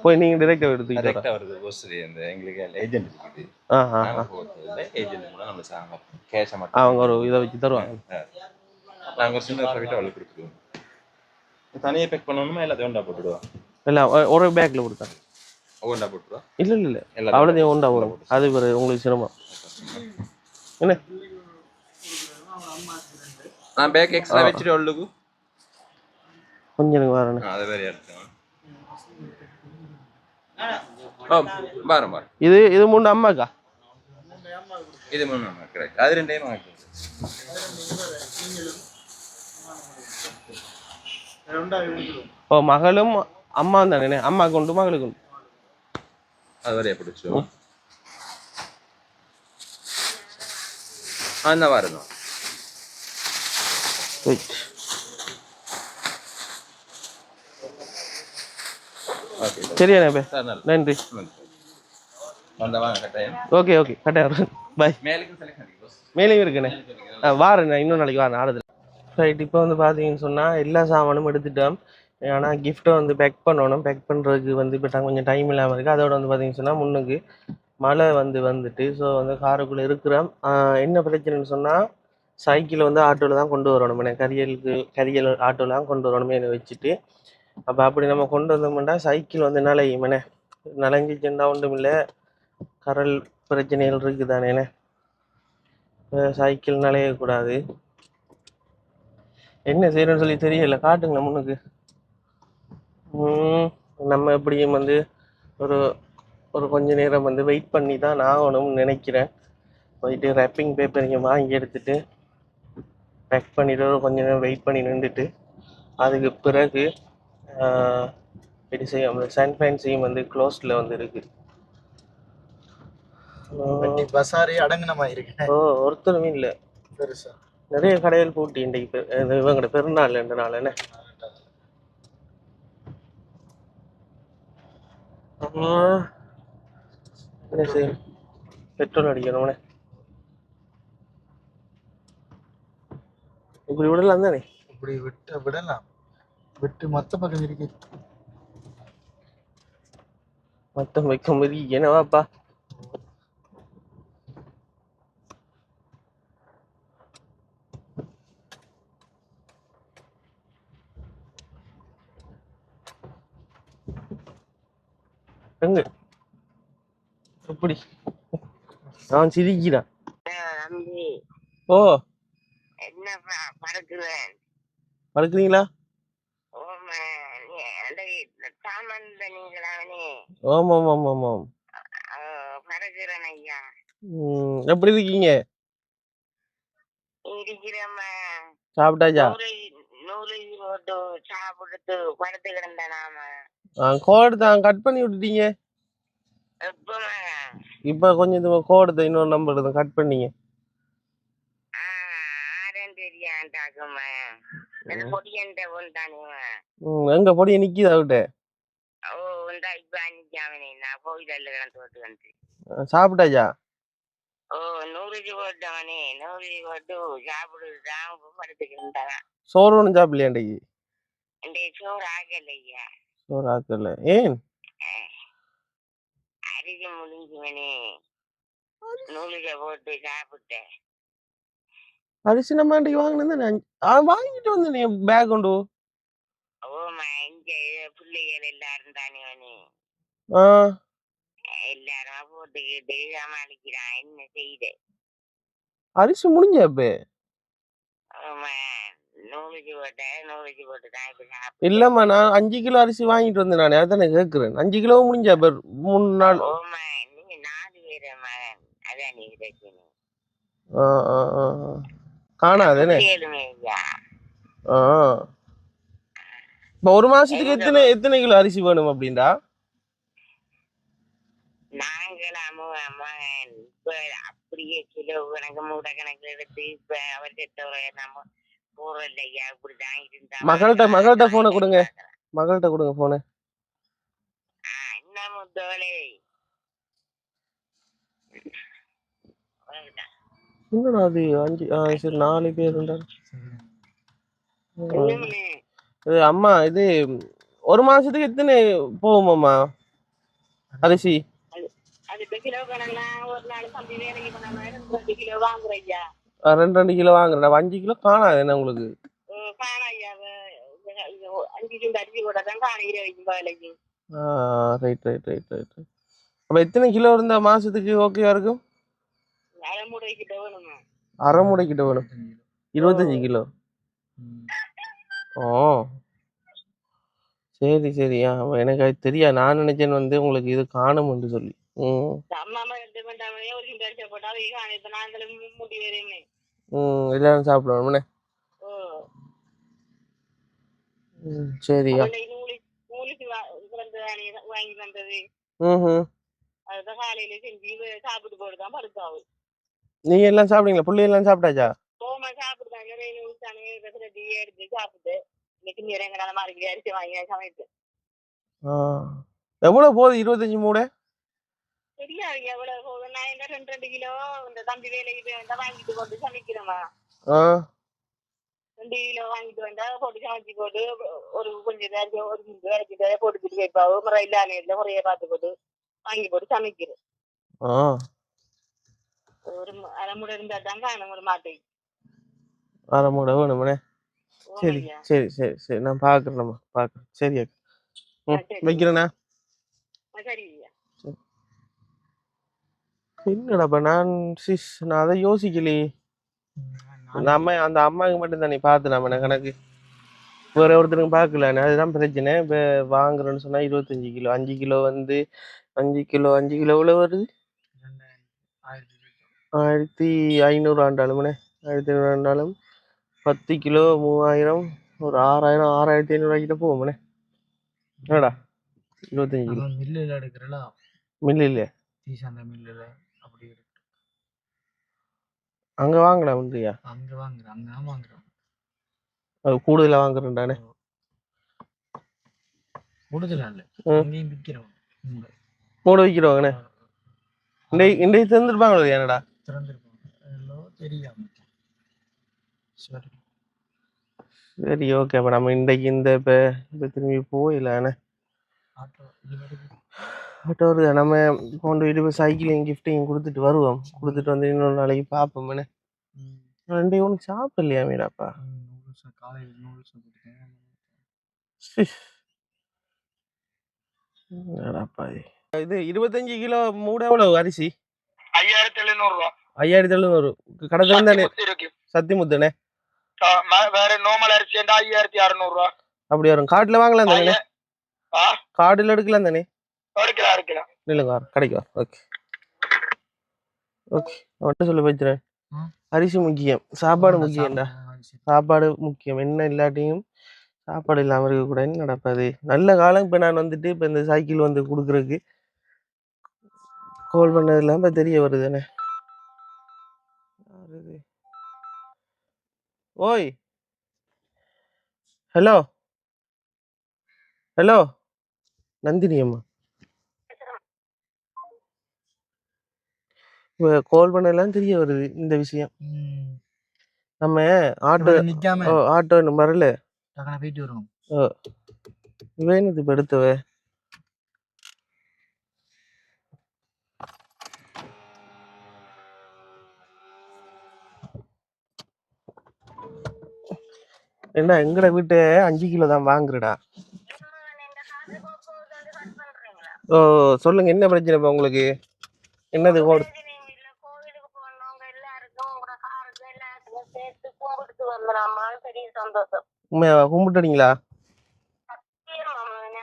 போய் நீங்க டைரக்டா எடுத்து வருது. இந்த எங்களுக்கு ஏஜென்ட் இருக்குது. ஏஜென்ட் கூட நம்ம கேஷ் மட்டும் அவங்க ஒரு இதை வச்சு தருவாங்க. நாங்க ஒரு சின்ன ப்ராஃபிட் அவளுக்கு கொடுத்துருவோம். தனியாக பேக் பண்ணணுமா எல்லாத்தையும் ஒன்றா போட்டுடுவோம்? இல்லை ஒரு பேக்ல கொடுத்தாங்க. ஒன்றா போட்டுருவோம். இல்லை அவ்வளோதையும் ஒன்றா வரும். அது ஒரு உங்களுக்கு சிரமம் என்ன? நான் பேக் எக்ஸ்ட்ரா வச்சுட்டு அவளுக்கு கொஞ்சம் எனக்கு வரணும். அதை வேற எடுத்துக்கணும். பாரம் இது 3 அம்மாக்கா? இது 3 அம்மா கரெக்ட். அது 2 டைம் ஆகுது. மகளும் அம்மா தானே? அம்மா கொண்டு மகளுக்கு உண்டு. அது வரையா பிடிச்சோம். அந்த வாரம் சரியா? நன்றி. ஓகே கட்டாயம். பாய். மேலேயும் இருக்குண்ணே. வாரேண்ணே, இன்னும் நாளைக்கு வாரேன் ஆறுதல். ரைட். இப்போ வந்து பார்த்தீங்கன்னு சொன்னால் எல்லா சாமானும் எடுத்துட்டோம். ஆனால் கிஃப்ட்டை வந்து பேக் பண்ணணும். பேக் பண்ணுறதுக்கு வந்து இப்போ கொஞ்சம் டைம் இல்லாமல் இருக்குது. அதோட வந்து பார்த்தீங்கன்னு சொன்னால் முன்னுக்கு மழை வந்துட்டு ஸோ வந்து காருக்குள்ளே இருக்கிறோம். என்ன பிரச்சனைன்னு சொன்னால் சைக்கிளை வந்து ஆட்டோவில் தான் கொண்டு வரணும். கரியல் ஆட்டோவில் தான் கொண்டு வரணுமே வச்சுட்டு. அப்போ அப்படி நம்ம கொண்டு வந்தோம்னா சைக்கிள் வந்து நலையுமேண்ணே. நலைஞ்சிச்சுன்னா ஒன்றும் இல்லை, கரல் பிரச்சனைகள் இருக்குது தானேண்ணே. சைக்கிள் நலையக்கூடாது. என்ன செய்யணும்னு சொல்லி தெரியல. காட்டுங்களேன் முன்னுக்கு. நம்ம எப்படியும் வந்து ஒரு கொஞ்ச நேரம் வந்து வெயிட் பண்ணி தான் ஆகணும்னு நினைக்கிறேன். போயிட்டு ரேப்பிங் பேப்பர் இங்கே வாங்கி எடுத்துட்டு பேக் பண்ணிவிட்டு கொஞ்ச நேரம் வெயிட் பண்ணி நின்றுட்டு அதுக்கு பிறகு எப்படி செய்யும். சன் ஃபேன்சியும் வந்து க்ளோஸ்டில் வந்து இருக்குது. பசாரி அடங்கினமா இருக்கு. ஒருத்தருமே இல்லை. பெருசா நிறைய கடைகள் பூட்டி இன்றைக்கு இவங்கட பெருநாள் ரெண்டுனால என்ன செய்யும். பெட்ரோல் அடிக்கணும்னே. இப்படி விடலாம் தானே? இப்படி விடலாம். விட்டு மொத்த பக்கம் இருக்கு. மொத்தம் வைக்க முடியும் என்னவாப்பா? எங்க எப்படி அவன் சிரிக்கிறான். தம்பி ஓ என்ன பறக்குவேன் படுக்கிறீங்களா? ஓமா அந்த சாமான்ல நீங்களாவனே ஆமாம் ஆமாம் ஆமாம். பறக்குறேன் ஐயா. எப்படி இருக்கீங்க? இருக்கிறம்மா சாப்பிட்டாச்சா? நூறு போட்டு சாப்பிட்டு படுத்து கிடந்தானாமா. கோடு தான் கட் பண்ணி விட்டுட்டீங்க. எப்பமா இப்போ கொஞ்சம் இது கோடு இன்னொரு நம்பர் இதை கட் பண்ணீங்க. ஆரன் தெரியாண்டாக்குமா பொடியன்ட்ட ஒன்றானுவா. எங்க பொடியை நிக்குது அவட்ட. ஓ இந்த இப்ப அன்னைக்காமனே நான் கோயிலில் கிடந்து போட்டு வந்து சாப்பிட்டாச்சா? ஓ 100 போட்டவனே 100 போட்டு சாப்பிடுதான் படுத்துக்கிட்டான். சோறு ஒன்றும் சாப்பிடலையா இன்றைக்கு? இந்த சோறு ஆகலையா? சோறு ஆக்கல. ஏன்? அரிசி முடிஞ்சுவனே 100 போட்டு சாப்பிட்டேன். அரிசி நம்ம இன்றைக்கு வாங்கினது வாங்கிட்டு வந்தேனே பேக் கொண்டு. ஓமா இங்க பிள்ளைகள் எல்லாரும் தானே எல்லாரும் போட்டுக்கிட்டு சமாளிக்கிறான். என்ன செய்த? அரிசி முடிஞ்ச இப்ப? ஆமா 100 போட்டு தான் இப்ப சாப்பிட்டேன். இல்லம்மா நான் 5 கிலோ அரிசி வாங்கிட்டு வந்தேன். நான் அதான் கேட்கிறேன். 5 கிலோ முடிஞ்சா இப்ப 3 நாள்? ஓமா நீங்க 4 பேர் மகன் அதான் நீ இருக்கணும். காணாதுன்னு இப்போ ஒரு மாசத்துக்கு எத்தனை கிலோ அரிசி வேணும் அப்படின்டா? நாங்களாமோ மகன் இப்ப அப்படியே கிலோ கணக்கு மூட கணக்குல எடுத்து இப்ப அவர் நம்ம போறோம் இல்லையா இப்படிதான் இருந்தா. மகள்கிட்ட போனை கொடுங்க. மகள்கிட்ட கொடுங்க போனை. என்ன முத்தோலே என்னடா அது 5 சரி 4 பேர் இருந்தாரு. அம்மா இது ஒரு மாசத்துக்கு எத்தனை போகுமாம்மா அரிசி? அது கிலோ கணக்குலாம் ஒரு நாள் தம்பி வேலைக்கு போனா 2 கிலோ வாங்குறையா? 2 கிலோ வாங்குறேன். 5 கிலோ காணாது என்ன உங்களுக்கு? காணாயா 5 கிலோ அரிசி கூட தான் காணிக்கிற வைக்கும் வேலைக்கு. Right right right right. அப்ப எத்தனை கிலோ இருந்தா மாசத்துக்கு ஓகேவா இருக்கும்? அரைமுறை கிட்ட வேணுமா? அரைமுறை கிட்ட வேணும். 25 கிலோ. ஓ சரி சரி. எனக்கு அது தெரியா. நான் நினைச்சேன் வந்து உங்களுக்கு இது காணும்னு சொல்லி. எல்லாரும் சாப்பிடுவோம். சரியா வாங்கி வந்தது அதுதான் காலையில செஞ்சு சாப்பிட்டு போட்டுதான் படுத்தாவு. நீங்க எல்லாம் சாப்பிடுங்களா? புள்ளி எல்லாம் சாப்பிட்டாச்சா? போமா சாப்பிடுதாங்க எடுத்து சாப்பிட்டு இன்னைக்கு நிறங்கடாத மாதிரி அரிசி வாங்கி சமைத்து. எவ்வளவு போகுது 25 மூடை? தெரியாது எவ்வளவு போகுது. நான் இந்த 2 கிலோ இந்த தம்பி வேலைக்கு வந்தா வாங்கிட்டு போட்டு சமைக்கிறேமா. 2 கிலோ வாங்கிட்டு வந்தா போட்டு சமைச்சு போட்டு ஒரு கொஞ்சம் ஒரு கிலோ போட்டுக்கிட்டு வைப்பாவு. முறை இல்லாத முறையை பார்த்து போட்டு வாங்கி போட்டு சமைக்கிறேன். ஒரு அரைமுறை இருந்தா தான் காணும் ஒரு மாட்டை. அரைமுறை வேணும்னே. சரி சரி சரி சரி நான் பாக்குறேன்மா பாக்குறேன். சரியா வைக்கிறேண்ணா. என்னடாப்பா நான் அதை யோசிக்கலையே. அந்த அம்மாவுக்கு மட்டும் தானே பார்த்து நம்ம கணக்கு வேற ஒருத்தருக்கு பார்க்கல. அதுதான் பிரச்சனை. இப்போ வாங்குறேன்னு சொன்னா 25 கிலோ 5 கிலோ வந்து 5 கிலோ எவ்வளவு வருது? 1500 ஆண்டாலும்ண்ணே. 1500 ஆண்டாலும் 10 கிலோ 3000 ஒரு 6000 6500 கிட்ட போவோம்ண்ணே. என்னடா 25 கிலோ மில்லில் எடுக்கிறல? மில்லு இல்லையா? மில்லில் அப்படி இருக்கு. அங்க வாங்கலாம் இல்லையா? அங்க வாங்குறேன். அங்க நான் வாங்குறேன். அது கூடுதலா வாங்குறேன்டானே. கூடுதலா இல்லை விற்கிறோம். மூட விற்கிறோங்கண்ணே. இன்றைக்கு திறந்துருப்பாங்களோ? என்னடா திறந்துருப்பாங்க தெரியாம. சரி சரி ஓகே. அப்போ நம்ம இன்றைக்கு இப்போ திரும்பி போயிடலாண்ணே. ஆட்டோ வருது. நம்ம கொண்டு போயிட்டு இப்போ சைக்கிளையும் கிஃப்டையும் கொடுத்துட்டு வருவோம். கொடுத்துட்டு வந்து இன்னொரு நாளைக்கு பார்ப்போம்ண்ணே. 2 ஒன்று சாப்பிடலையா மீராப்பா? காலையில் நூடுல்ஸ் என்னடாப்பா இது 25 கிலோ மூட எவ்வளவு அரிசி? 5700 ரூபா. 5700 கடை தானே சத்தி முத்துனே. வேற நார்மல் அரிசி 5600 ரூபா அப்படி வரும். கார்டுல வாங்கலாம் தானே? கார்டுல எடுக்கலாம் தானே? எடுக்கலாம். இல்லைங்க கிடைக்கும். ஓகே ஓகே அவன்கிட்ட சொல்ல போய்க்கிறேன். அரிசி முக்கியம், சாப்பாடு முக்கியம்டா. சாப்பாடு முக்கியம். என்ன இல்லாட்டியும் சாப்பாடு இல்லாமல் இருக்கக்கூடாதுன்னு நடப்பாது. நல்ல காலம். இப்போ நான் வந்துட்டு இப்போ இந்த சைக்கிள் வந்து கொடுக்குறதுக்கு கால் பண்ணதெல்லாம் இப்போ தெரிய வருதுண்ணே. ஓய் ஹலோ ஹலோ நந்தினி அம்மா, இப்போ கால் பண்ணதெல்லாம் தெரிய வருது இந்த விஷயம். நம்ம ஆட்டோ ஆட்டோ வரல போயிட்டு வருவோம். வேணுது இப்போ எடுத்தவ என்ன எங்கட வீட்டு 5 கிலோ தான் வாங்குறடா. ஓ சொல்லுங்க, என்ன பிரச்சனை இப்போ உங்களுக்கு? என்னது கோடு? கோவிலுக்கு போனவங்க எல்லாருக்கும் உங்களோட காருக்கு எல்லாத்துக்கும் சேர்த்து கும்பிட்டு வந்துடாமா. பெரிய சந்தோஷம். உண்மையா கும்பிட்டுறீங்களா?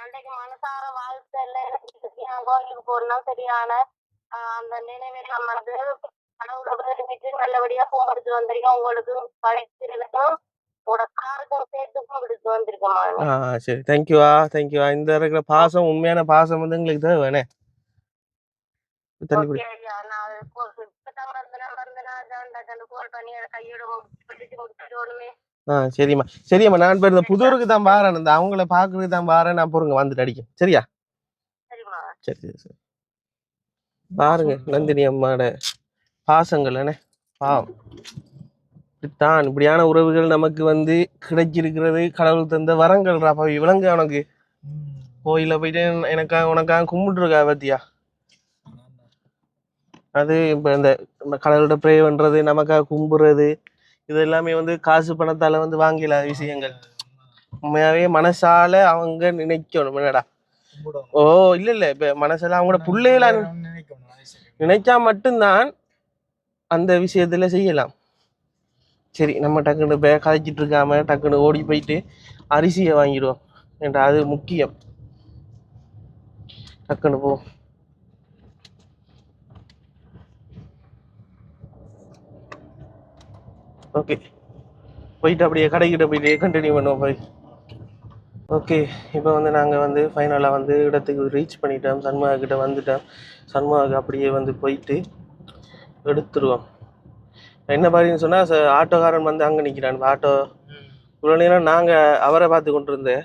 அன்றைக்கு மனசார வாழ்த்தல கோவிலுக்கு போனா சரியான அந்த நினைவெல்லாம் வந்து கடவுளை விரும்பிட்டு நல்லபடியா கும்பிட்டு வந்திருக்கோம். உங்களுக்கு படைச்சிருக்கோம், உங்களோட காருக்கும் சேர்த்து கும்பிட்டு வந்திருக்கோம். சரி, தேங்க்யூவா தேங்க்யூவா. இந்த இருக்கிற பாசம், உண்மையான பாசம் வந்து எங்களுக்கு தான் வேணே. தண்ணி குடி. சரிம்மா சரிம்மா. நான் இப்போ இந்த புதூருக்கு தான் பாறேன், இந்த அவங்கள பார்க்கறதுக்கு தான் பாறேன். நான் பொறுங்க வந்துட்டு அடிக்கும். சரியா? சரி சரி சரி. பாருங்க நந்தினி அம்மாவோட பாசங்கள் என்ன பாவம். இப்படித்தான் இப்படியான உறவுகள் நமக்கு வந்து கிடைச்சிருக்கிறது கடவுள் தந்த வரங்கள். ராப்பாவி விலங்கு அவனுக்கு கோயில போயிட்டு எனக்காக உனக்காக கும்பிட்டுருக்கா பத்தியா? அது இப்போ இந்த கடவுளோட ப்ரே பண்றது, நமக்காக கும்பிடுறது, இது எல்லாமே வந்து காசு பணத்தால வந்து வாங்கில விஷயங்கள். உண்மையாவே மனசால அவங்க நினைக்கணும். என்னடா ஓ இல்ல இல்ல இப்ப மனசால அவங்களோட பிள்ளைகள நினைச்சா மட்டும்தான் அந்த விஷயத்துல செய்யலாம். சரி, நம்ம டக்குன்னு கதைச்சிட்டு இருக்காம டக்குன்னு ஓடி போயிட்டு அரிசியை வாங்கிடுவோம். ஏன்டா அது முக்கியம். டக்குன்னு போ. ஓகே போயிட்டு அப்படியே கடைக்கிட்ட போயிட்டு கண்டினியூ பண்ணுவோம் போய். ஓகே இப்போ வந்து நாங்கள் வந்து ஃபைனலாக வந்து இடத்துக்கு ரீச் பண்ணிட்டோம். சண்முகா கிட்ட வந்துட்டோம். சண்முகாவுக்கு அப்படியே வந்து போயிட்டு எடுத்துருவோம். என்ன பாருன்னு சொன்னால் ஆட்டோக்காரன் வந்து அங்கே நிற்கிறான். ஆட்டோ இவ்வளோ நேரம் நாங்கள் அவரை பார்த்து கொண்டு இருந்தேன்,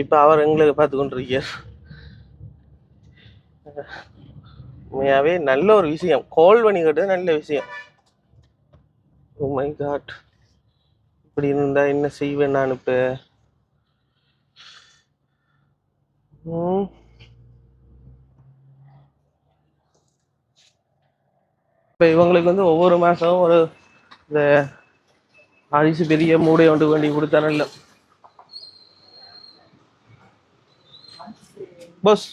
இப்போ அவர் எங்களுக்கு பார்த்து கொண்டிருக்கார். உண்மையாகவே நல்ல ஒரு விஷயம். கால் பண்ணி கேட்டது நல்ல விஷயம். ஓ மை காட், இப்படி இருந்தா என்ன செய்வேன் நான் இப்போ? இப்போ இவங்களுக்கு வந்து ஒவ்வொரு மாதம் ஒரு இந்த அரிசி பெரிய மூடை ஒன்று வேண்டி கொடுத்தானே இல்லை போஸ்?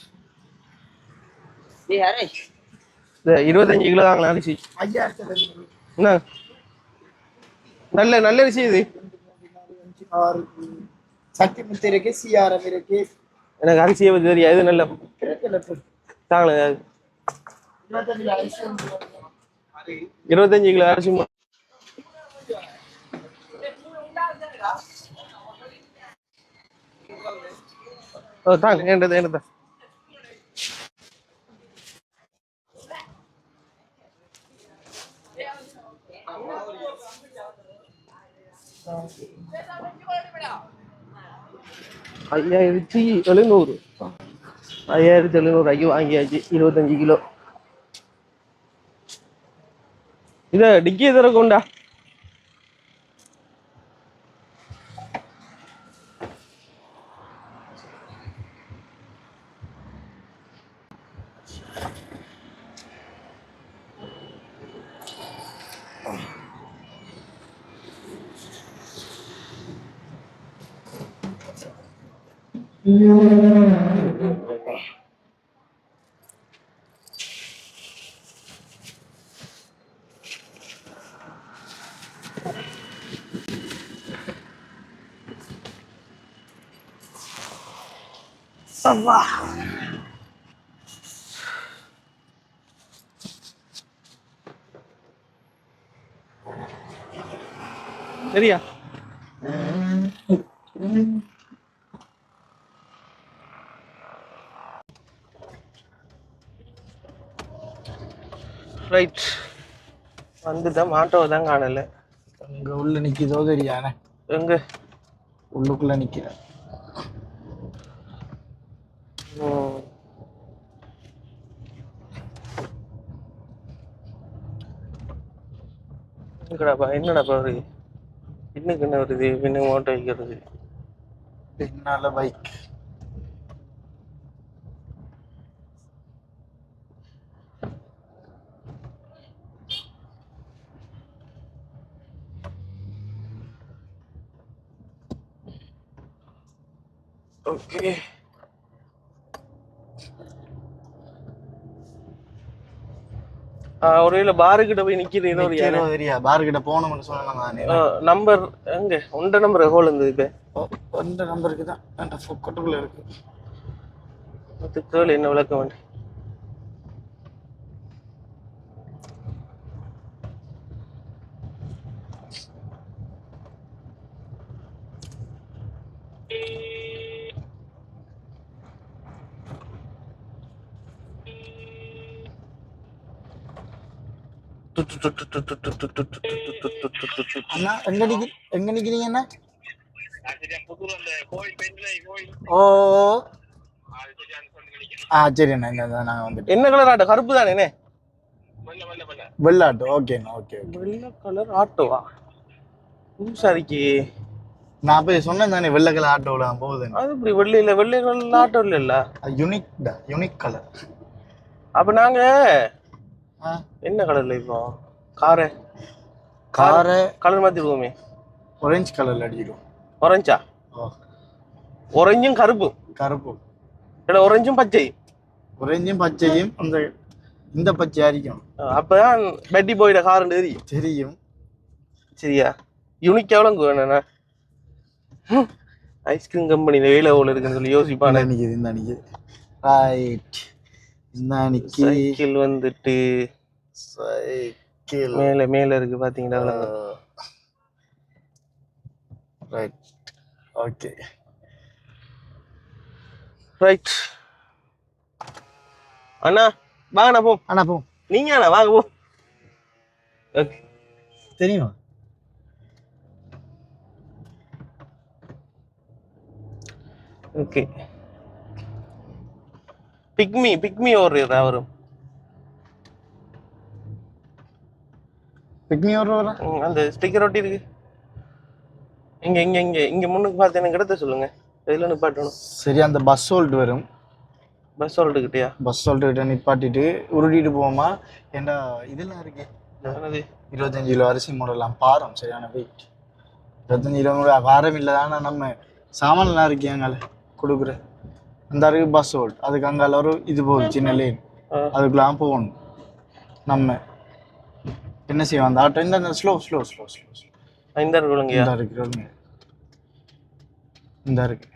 இந்த 25 கிலோ தாங்களா அரிசி? என்ன நல்ல நல்ல அரிசி இது? சக்தி முத்து இருக்கு, சிஆர்எம் இருக்கு. எனக்கு அரிசியை பற்றி தெரியாது. நல்ல தாங்களே 25 கிலோ அரிசி. தாங்க என்னது என்னது $5700. 5700 வாங்கியாச்சு 25 கிலோ. இதை டிக்கி திறக்கும்டா. அப்பா. சரியா ரைட் வந்துட்டேன். ஆட்டோவை தான் காணல. அங்க உள்ள நிக்குதோ தெரியானே. எங்க உள்ளுக்குள்ள நிக்கிற. என்னடாப்பா வருது? இன்னுக்கு என்ன வருது? இன்னும் ஓட்ட வைக்கிறது. பின்னால பைக். ஓகே. ஒருவேளை பாருக்கிட்ட போய் நிக்கிறது ஏதோ ஒரு தெரியா பாருக்கிட்ட போனோம்னு சொன்னாங்க. நம்பர் எங்க உண்ட நம்பர் ஹோல் இருந்தது. இப்ப இந்த நம்பருக்கு தான் அந்த கொட்டுக்குள்ள இருக்கு. அதுக்கு என்ன விளக்க வேண்டி அண்ணா எங்க நிக்கிறீங்க அண்ணா? ஓ சரி அண்ணா இந்த நாங்க வந்துட்டு. என்ன கலர் ஆட்டோ? கருப்பு தானே? வெள்ள ஆட்டோ. ஓகேண்ணா. ஓகே. வெள்ளை கலர் ஆட்டோவா? சரிக்கு நான் போய் சொன்னேன் தானே வெள்ளை கலர் ஆட்டோல போகுது. அது இப்படி வெள்ளை கலர் ஆட்டோ இல்ல. Unique colour. அப்ப நாங்க என்ன கலர்ல இப்போ காரை கலர் மாத்திடுவோமே. ஆரஞ்சு கலர்ல அடிக்கிறோம். ஆரஞ்சா? ஆரஞ்சும் கருப்பும் இல்ல ஆரஞ்சும் பச்சையும் அந்த இந்த பச்சை அடிக்கணும். அப்பதான் பெட்டி போயிட காருன்னு தெரியும். சரியா? யூனிக் எவ்வளவு வேணும்னா ஐஸ்கிரீம் கம்பெனில வேலை எவ்வளவு இருக்குன்னு சொல்லி யோசிப்பானே. இந்த அன்னைக்கு ரைட். இந்த அன்னைக்கு சைக்கிள் வந்துட்டு மேல இருக்கு பாத்தீங்களா? ரைட். ஓகே. ரைட் அண்ணா வாங்கண்ணா போ. அண்ணா போ. நீங்க அண்ணா வாங்க போ. ஓகே தெரியுமா? ஓகே. பிக்மி ஓடுறா வரும். பிக்மி ஓடுறா அந்த ஸ்டிக்கர் ஒட்டி இருக்கு. இங்க முன்னுக்கு பார்த்து எனக்கு இடத்த சொல்லுங்க. எதுல நிப்பாட்டணும்? சரி அந்த பஸ் ஹோல்ட் வரும். பஸ் ஹோல்ட்டுக்கிட்டயா? பஸ் ஹோல்ட்டுக்கிட்ட நிப்பாட்டிட்டு உருட்டிட்டு போவோமா? ஏண்டா இதெல்லாம் இருக்கு. 25 கிலோ அரிசி மூடலாம். பாரம் சரியான வெயிட். 25 கிலோ பாரம் இல்லைதானா? நம்ம சாமான்லாம் இருக்கு அங்கால கொடுக்குற அந்த இருக்கு பஸ் ஹோல்ட். அதுக்கு அங்கால ஒரு இது போகுது சின்ன லேன். அதுக்குலாம் போகணும். நம்ம என்ன செய்வோம்? அந்த ஆட்டோ இந்த ஸ்லோ இந்த இருக்கு.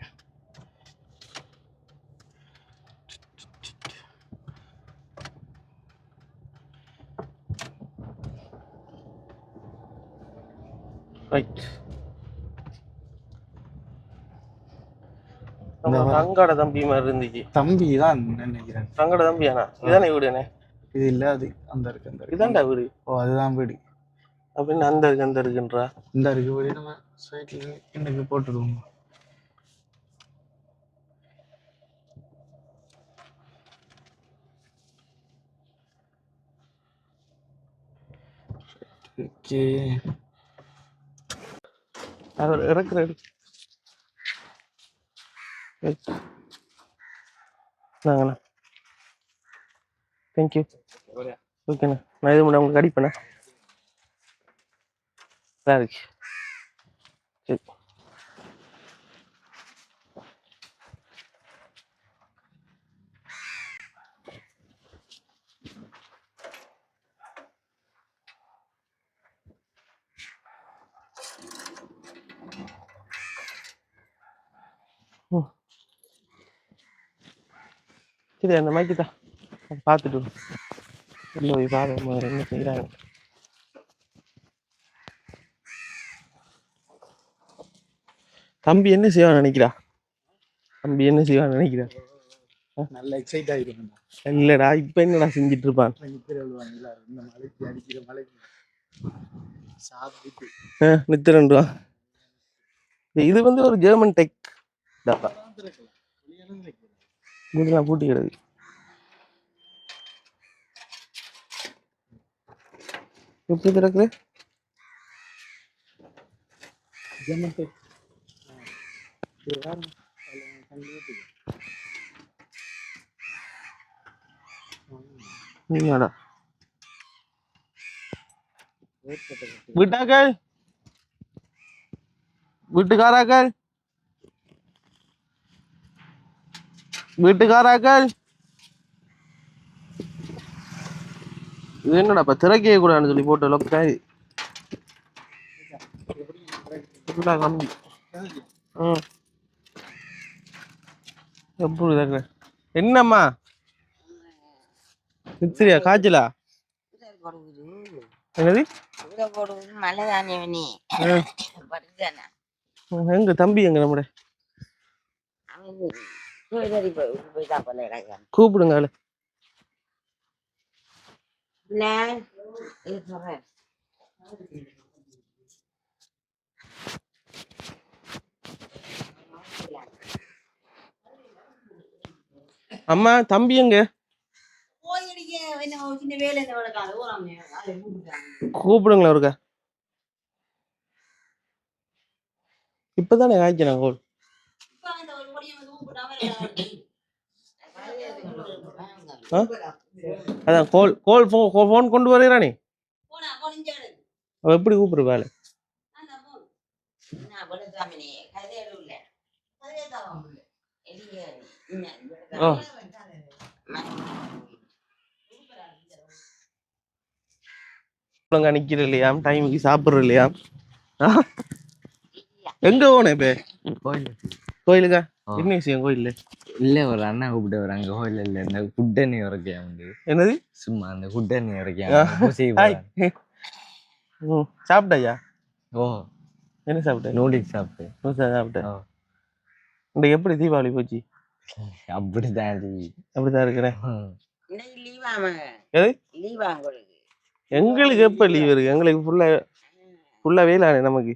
ரைட். தங்கட தம்பி மாதிரி இருந்துச்சு. தம்பி தான் நினைக்கிறேன். தங்கட தம்பியானா? இதானே வீடுனே? இது இல்ல, அது அந்த இருக்கு. இதான்டா வீடு. ஓ அதுதான் வீடு. அப்படின்னு அந்த இருக்குன்றா. இந்த இருக்கு வீடு. நம்ம சைட்ல இன்னைக்கு போட்டுடுவோம். ஓகே. அவர் இறக்குறாரு. நாங்கண்ணா தேங்க்யூ. ஓகேண்ணா நான் இது உங்களுக்கு அடிப்பேண்ணா. சரி சரி. சரி அந்த மைக்கு தான் பார்த்துட்டு இல்லை போய் பாருங்க என்ன செய்கிறாங்க. தம்பி என்ன செய்வான்னு நினைக்கிறா? தம்பி என்ன செய்வான்னு நினைக்கிறா? நல்ல எக்ஸைட் ஆகிடும். இல்லடா இப்ப என்னடா செஞ்சுட்டு இருப்பான்? இந்த மலைக்கு அடிக்கிற மலைக்கு சாப்பிட்டு நித்திரன்டுவா. இது வந்து ஒரு ஜெர்மன் டெக் டப்பா. வீடுலாம் பூட்டி கிடக்கு. எப்படி திறக்குது? German tech. வீட்டாக்கள் வீட்டுக்காராக்கள் வீட்டுக்காராக்கள் இது என்னடாப்பா திறக்கவே கூடாதுன்னு சொல்லி போட்டு லொக்காய் கம்பி. எப்படி இருக்கு? என்னம்மா நிச்சரியா காய்ச்சலா? என்னது எங்க தம்பி எங்க நம்மட கூப்பிடுங்க. அம்மா தம்பி எங்க? கூப்பிடுங்களா ஒருக்கா. இப்பதானே காய்க்கிறேன் கோல். அதான் கோல் கோல் போன் கொண்டு வரையறானே அவ எப்படி கூப்பிடு வேலை? நிக்கிற இல்லையா? டைமுக்கு சாப்பிடுற இல்லையா? எங்க போனேன் இப்ப? கோயிலுக்கா? என்ன விஷயம் கோயில்ல? இல்ல ஒரு அண்ணா கூப்பிட்டு வராங்க கோயில்ல. இல்ல இந்த குட்டணி இறக்கியா உண்டு. என்னது? சும்மா அந்த குட்டணி இறக்கியா சாப்பிட்டாயா? ஓ என்ன சாப்பிட்ட? நூடுல்ஸ் சாப்பிட்டேன். இந்த எப்படி தீபாவளி போச்சு? அப்படிதான் இருக்கிறேன். எங்களுக்கு எப்ப லீவ் இருக்கு? எங்களுக்கு ஃபுல்லா வேலானே. நமக்கு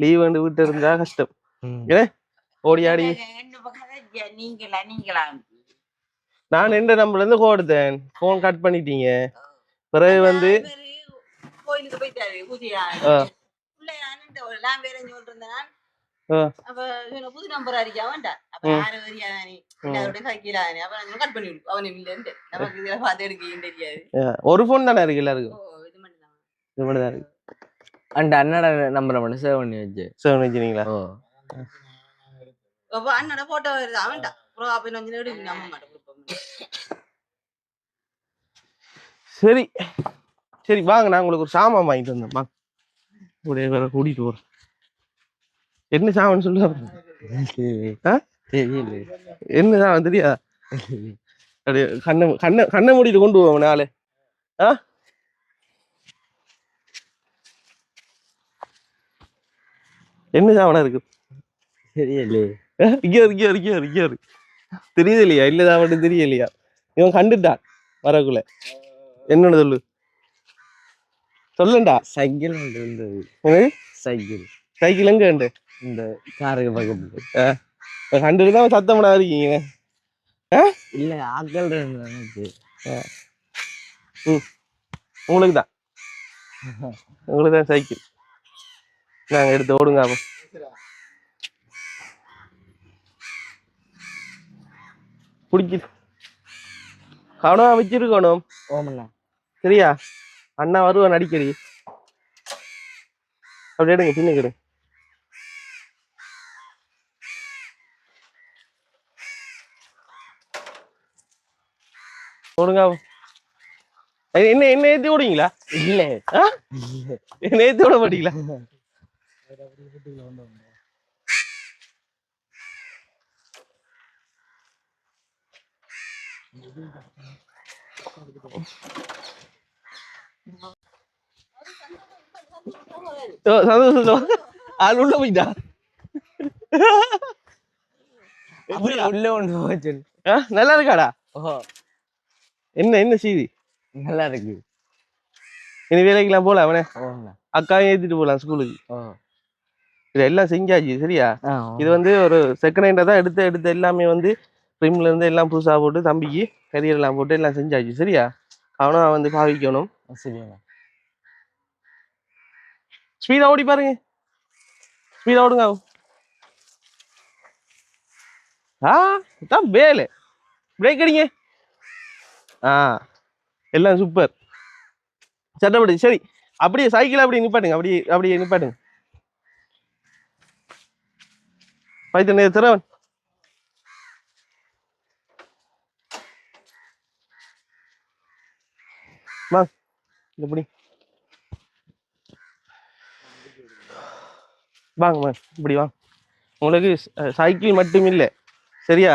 லீவ் வந்து வீட்டு இருந்தா கஷ்டம். ஓடி ஆடி நான் எந்த நம்பர்ல இருந்து கொடுத்தேன். போன் கட் பண்ணிட்டீங்க. பிறகு வந்து கோயிலுக்கு போயிட்டாரு பூஜையா புது நம்பர் அடிக்க வேண்டாம். அப்ப யாரு வரியாதானே கட் பண்ணி விடு. அவனு இல்லைன்னு நமக்கு இதுல பார்த்து எடுக்க தெரியாது. ஒரு போன் தானே இருக்கு எல்லாருக்கும். இது மட்டும் தான் இருக்கு. அந்த அண்ணோட நம்பரை மட்டும் சேவ் பண்ணி வச்சுனீங்களா? அண்ணோட போட்டோ வருது அவன்டா. சரி சரி வாங்க, நான் உங்களுக்கு ஒரு சாமான் வாங்கிட்டு வந்தேன். வாங்க வேற கூட்டிட்டு போறேன். என்ன சாமான் சொல்லுவாங்க? என்ன சாமான் தெரியா? அப்படியே கண்ணை மூடிட்டு கொண்டு போவோம் நாளே. என்ன சாமானா இருக்கு? தெரியலையே. தெரியுது இல்லையா? இல்லதா மட்டும் தெரியலையா? இவன் கண்டுட்டான் வரக்குள்ள. என்னன்னு சொல்லு சொல்லுண்டா. சைக்கிள் இருந்தது. சைக்கிள் எங்க உண்டு? இந்த காருக்கு பக்கத்துல கண்டுதான் சத்தம் பண்ணா இருக்கீங்க. இல்ல ஆக்கள் உங்களுக்கு தான் சைக்கிள். நாங்க எடுத்து ஓடுங்க. அப்போ பிடிக்குது. கவனமா வச்சிருக்கணும். சரியா? அண்ணா வருவான் அடிக்கடி. அப்படி எடுங்க பின்னுக்கு. ஓடுங்க. என்ன ஏத்தி ஓடுவீங்களா? இல்ல என்ன ஏத்தி ஓட மாட்டீங்களா? சந்தோஷம் ஆள் உள்ள போயிட்டா உள்ள ஒன்று போச்சு. நல்லா இருக்காடா? ஓ என்ன என்ன செய்தி? நல்லா இருக்கு. இனி வேலைக்கெல்லாம் போல அவனே ஓண்ணா. அக்காவையும் ஏத்திட்டு போகலாம் ஸ்கூலுக்கு. ஓ இது எல்லாம் செஞ்சாச்சு சரியா? ஆ இது வந்து ஒரு செகண்ட் ஹேண்டா தான் எடுத்து எல்லாமே வந்து ரிம்ல இருந்து எல்லாம் புதுசா போட்டு தம்பிக்கு கரியர் எல்லாம் போட்டு எல்லாம் செஞ்சாச்சு சரியா? அவனும் வந்து பாவிக்கணும். சரிண்ணா. ஸ்பீடா ஓடி பாருங்க, ஸ்பீடா ஓடுங்க. தான் வேலை பிரேக் அடிங்க. எல்லாம் சூப்பர் சட்டப்படி. சரி அப்படியே சைக்கிள் அப்படியே நிப்பாட்டுங்க, அப்படியே நிப்பாட்டுங்க. பைத்தனே திறவன் வாங்க இப்படி வாங்க இப்படி வாங்க. உங்களுக்கு சைக்கிள் மட்டும் இல்லை சரியா?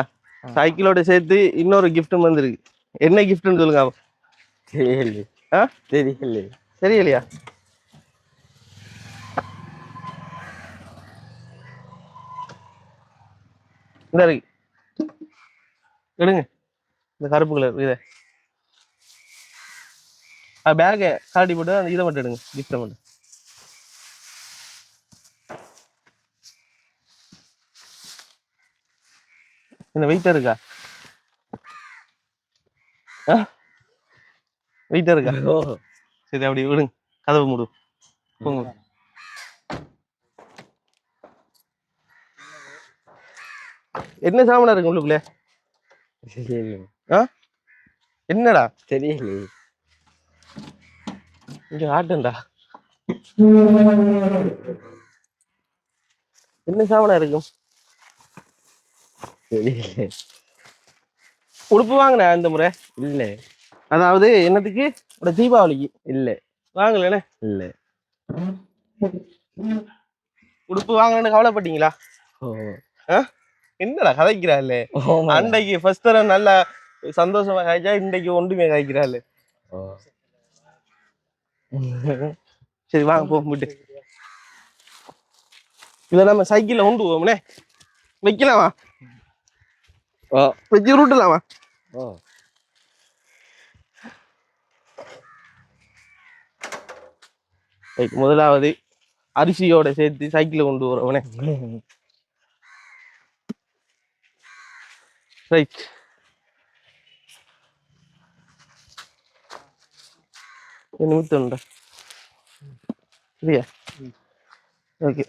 சைக்கிளோட சேர்த்து இன்னொரு கிஃப்டும் வந்துருக்கு. என்ன கிஃப்ட்னு சொல்லுங்க. தெரியல. தெரியல. தெரியலையா? இந்த இருக்கு எடுங்க, இந்த கருப்பு கலர் இதை பேக்கை காட்டி போட்டு அந்த இதை மட்டும் எடுங்க, கிஃப்டை மட்டும். என்ன வெயிட்டா இருக்கா? வெயிட்டா இருக்கா? சரி அப்படி விடுங்க, கதவு மூடு போங்க. என்ன சாமானா இருக்கு உள்ளுக்குள்ள? என்னடா தெரியல. இங்க ஆட்டண்டா. என்ன சாமானா இருக்கும்? தெரியல. உடுப்பு வாங்கின இந்த முறை? இல்ல. அதாவது என்னத்துக்கு? தீபாவளிக்கு? இல்ல. வாங்கலண்ணே? இல்ல. உடுப்பு வாங்கணும்னு கவலைப்பட்டீங்களா? என்னடா கதைக்கிறாள்? அன்றைக்கு ஃபர்ஸ்ட் தரம் நல்லா சந்தோஷமா காய்ச்சா, இன்றைக்கு ஒன்றுமே காய்க்கிறாள். சரி வாங்க போட்டு இதை நம்ம சைக்கிள்ல கொண்டு போவோம்னே. வைக்கலாமா? வச்சு ரூட்டலாமா? முதலாவது அரிசியோட சேர்த்து சைக்கிள கொண்டு வரவனே. ரைட். நிமித்தம்டா சரியா? ஓகே.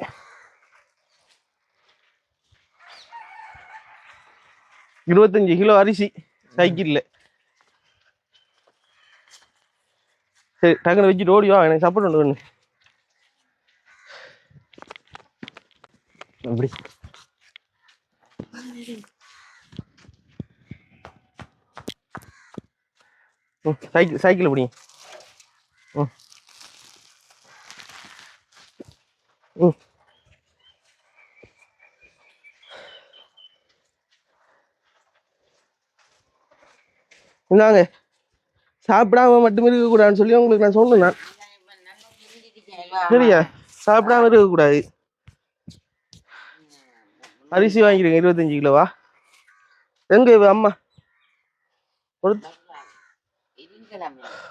இருபத்தஞ்சு கிலோ அரிசி சைக்கிள்ல. சரி டக்குனு வச்சுட்டு ஓடிவா, எனக்கு சப்போர்ட் ஒன்று வேணும். அப்படி சைக்கிள் பிடிங்க. இந்தாங்க, சாப்பிடாம மட்டும் இருக்கக்கூடாதுன்னு சொல்லி உங்களுக்கு நான் சொன்னேன். சரியா? சாப்பிடாம இருக்கக்கூடாது. அரிசி வாங்கிடுங்க 25 கிலோவா? எங்க அம்மா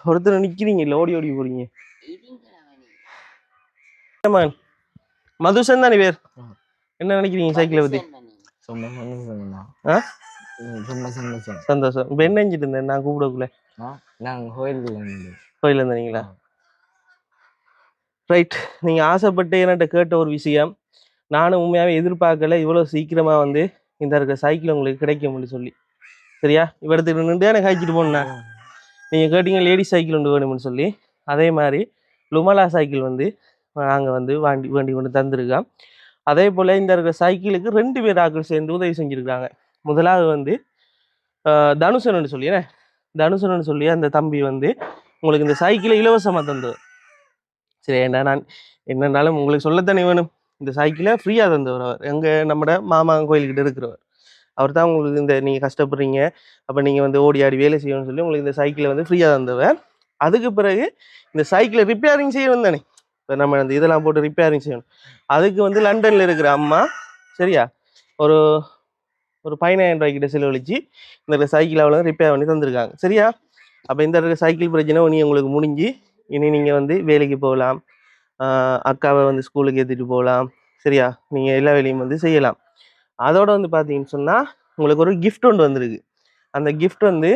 ஒருத்தர் நிக்கிறீங்க இல்ல, ஓடி ஓடி போறீங்க. மதுசன் தானே பேர்? என்ன நினைக்கிறீங்க சைக்கிளை பத்தி? சந்தோஷம். இப்ப என்ன செஞ்சுட்டு இருந்தேன் நான் கூப்பிடக்குள்ள? கோயில இருந்தீங்களா? ரைட். நீங்க ஆசைப்பட்டு என்கிட்ட கேட்ட ஒரு விஷயம், நானும் உண்மையாவே எதிர்பார்க்கல இவ்வளவு சீக்கிரமா வந்து இந்த இருக்க சைக்கிள் உங்களுக்கு கிடைக்கும்னு சொல்லி. சரியா? இவ இடத்துக்கு நின்று எனக்கு காய்ச்சிட்டு போனா நீங்க கேட்டீங்க லேடிஸ் சைக்கிள் ஒன்று வேணும்னு சொல்லி. அதே மாதிரி லுமலா சைக்கிள் வந்து நாங்கள் வந்து வேண்டி கொண்டு தந்திருக்கோம். அதே போல் இந்த இருக்கிற சைக்கிளுக்கு 2 பேர் ஆக்கள் சேர்ந்து உதவி செஞ்சுருக்காங்க. முதலாவது வந்து தனுஷன்னு சொல்லி தனுஷன்னு சொல்லி அந்த தம்பி வந்து உங்களுக்கு இந்த சைக்கிளை இலவசமாக தந்தவர். சரி ஏண்டா நான் என்னன்னாலும் உங்களுக்கு சொல்லத்தானே வேணும். இந்த சைக்கிளை ஃப்ரீயாக தந்தவர் அவர், எங்கள் நம்மட மாமா கோயில்கிட்ட இருக்கிறவர். அவர் தான் உங்களுக்கு இந்த நீங்கள் கஷ்டப்படுறீங்க, அப்போ நீங்கள் வந்து ஓடி ஆடி வேலை செய்யணும்னு சொல்லி உங்களுக்கு இந்த சைக்கிளை வந்து ஃப்ரீயாக தந்தவர். அதுக்கு பிறகு இந்த சைக்கிளை ரிப்பேரிங் செய்யணும் தானே, இப்போ நம்ம அந்த இதெல்லாம் போட்டு ரிப்பேரிங் செய்யணும். அதுக்கு வந்து லண்டனில் இருக்கிற அம்மா சரியா ஒரு ஒரு 15,000 ரூபாய்க்கிட்ட செலவழிச்சு இந்த சைக்கிள் அவ்வளோ ரிப்பேர் பண்ணி தந்திருக்காங்க. சரியா, அப்போ இந்த சைக்கிள் பிரச்சனை இனி உங்களுக்கு முடிஞ்சு இனி நீங்கள் வந்து வேலைக்கு போகலாம், அக்காவை வந்து ஸ்கூலுக்கு ஏற்றிட்டு போகலாம். சரியா, நீங்கள் எல்லா வேலையும் வந்து செய்யலாம். அதோட வந்து பார்த்தீங்கன்னு சொன்னால் உங்களுக்கு ஒரு கிஃப்ட் ஒன்று வந்திருக்கு. அந்த கிஃப்ட் வந்து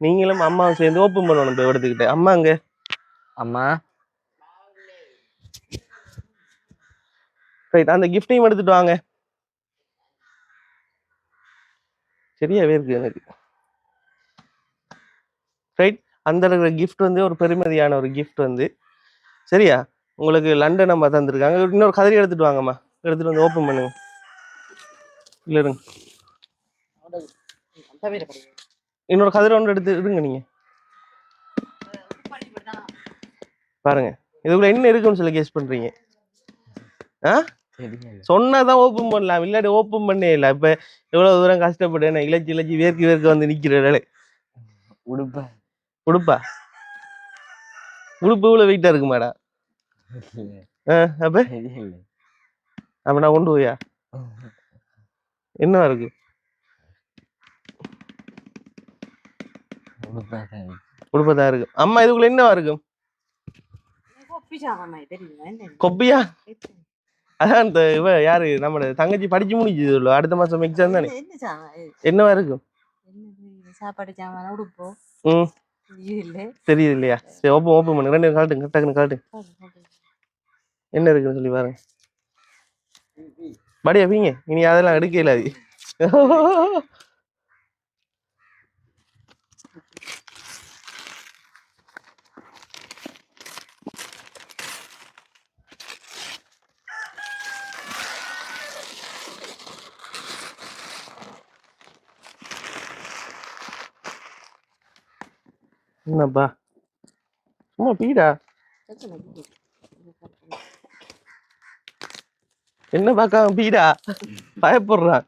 நீங்களும் அம்மாவும் சேர்ந்து ஓப்பன் பண்ணணும். இப்போ எடுத்துக்கிட்டு அம்மாங்க அம்மா ரைட், அந்த கிஃப்டையும் எடுத்துட்டு வாங்க. சரியாவே இருக்கு எனக்கு. ரைட், அந்த இருக்கிற கிஃப்ட் வந்து ஒரு பெருமதியான ஒரு கிஃப்ட் வந்து சரியா உங்களுக்கு லண்டன் அம்மா தந்துருக்காங்க. இன்னொரு கதிரி எடுத்துட்டு வாங்கம்மா, எடுத்துட்டு வந்து ஓப்பன் பண்ணுங்க. இல்லை இருங்க, இன்னொரு கதிரை ஒன்று எடுத்து இருங்க. நீங்க பாருங்க இதுக்குள்ள என்ன இருக்குன்னு சொல்லி கெஸ் பண்றீங்க. சொன்னாதான் ஓப்பன் பண்ணலாம், இல்லாட்டி ஓப்பன் பண்ணே இல்லை. இப்ப எவ்வளவு தூரம் கஷ்டப்பட்டு நான் இலச்சி வேர்க்கு வந்து நிக்கிறேன். உடுப்பா உடுப்பா உடுப்பு இவ்வளவு வெயிட்டா இருக்கு மேடா. அப்ப அப்ப நான் கொண்டு போயா என்னவா இருக்கு? உடுப்பதான் இருக்கு. அம்மா இதுக்குள்ள என்னவா இருக்கும்? கொப்பியா? அதான் இந்த இவ யாரு நம்ம தங்கச்சி படிச்சு முடிஞ்சது, அடுத்த மாசம் எக்ஸாம் தானே. என்னவா இருக்கும்? சாப்பாடு சாமான உடுப்போ தெரியுது இல்லையா? சரி ஓப்பன் பண்ணு, ரெண்டு காட்டுங்க, டக்குன்னு காட்டு என்ன இருக்குன்னு சொல்லி பாருங்க. படியா பீங்க, இனி அதெல்லாம் எடுக்க இல்லாது. என்னப்பா சும்மா பீடா என்ன பார்க்காம பீடா பயப்படுறான்.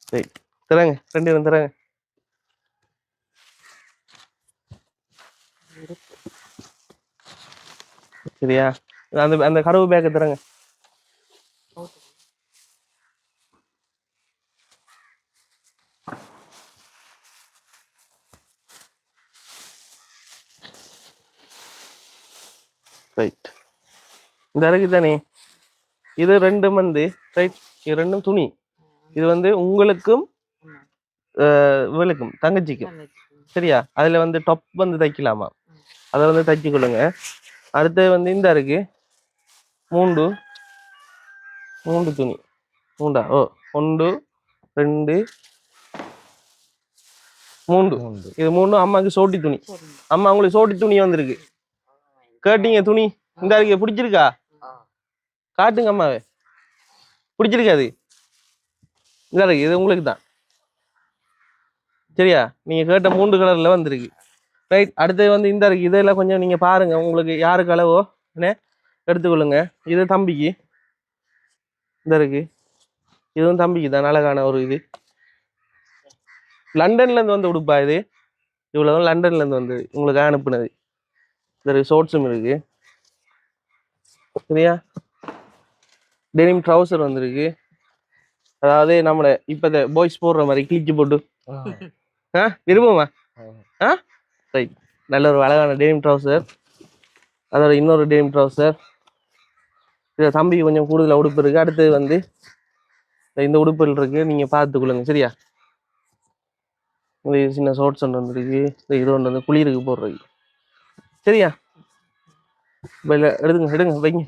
சரி தராங்க, ரெண்டு பேரும் தராங்க. சரியா, அந்த அந்த கடவு பேக்கை தராங்க. ரைட், இந்த அறைக்கு தானே இது ரெண்டும் வந்து ரைட், இது ரெண்டும் துணி. இது வந்து உங்களுக்கும் இவளுக்கும் தங்கச்சிக்கும் சரியா. அதுல வந்து டாப் வந்து தைக்கலாமா, அதை வந்து தைச்சு கொள்ளுங்க. அடுத்தது வந்து இந்த இருக்கு மூண்டு துணி. மூண்டா? ஓ, 1 2 3. இது 3 அம்மாவுக்கு சோட்டி துணி. அம்மா உங்களுக்கு சோட்டி துணி வந்திருக்கு, கேட்டீங்க துணி. இந்த இருக்கு, பிடிச்சிருக்கா? காட்டுங்க அம்மாவே, பிடிச்சிருக்காது? இந்த இருக்கு, இது உங்களுக்கு தான் சரியா. நீங்க கேட்ட 3 கலர்ல வந்திருக்கு. ரைட், அடுத்தது வந்து இந்த இருக்கு, இதெல்லாம் கொஞ்சம் நீங்க பாருங்க, உங்களுக்கு யாருக்கு அளவோ என்ன எடுத்துக்கொள்ளுங்க. இது தம்பிக்கு, இந்த இருக்கு, இதுவும் தம்பிக்கு தான். அழகான ஒரு இது லண்டன்ல இருந்து வந்து உடுப்பா. இது இவ்வளவு லண்டன்ல இருந்து வந்து உங்களுக்கு அனுப்புனது. இந்த ஷோர்ட்ஸும் இருக்கு சரியா. டெனிம் ட்ரௌசர் வந்திருக்கு, அதாவது நம்மள இப்ப பாய்ஸ் போடுற மாதிரி கிழிச்சு போட்டு விரும்புமா? ரைட், நல்ல ஒரு அழகான டெனிம் ட்ரௌசர். அதோட இன்னொரு டெனிம் ட்ரௌசர். இதை தம்பிக்கு கொஞ்சம் கூடுதல் உடுப்பு இருக்கு. அடுத்தது வந்து இந்த உடுப்புகள் இருக்கு, நீங்க பார்த்துக்கொள்ளுங்க சரியா. இந்த சின்ன ஷார்ட்ஸ் ஒன்று வந்துருக்கு, இது ஒன்று வந்து குளிருக்கு போடுறது சரியா. எடுங்க வைங்க.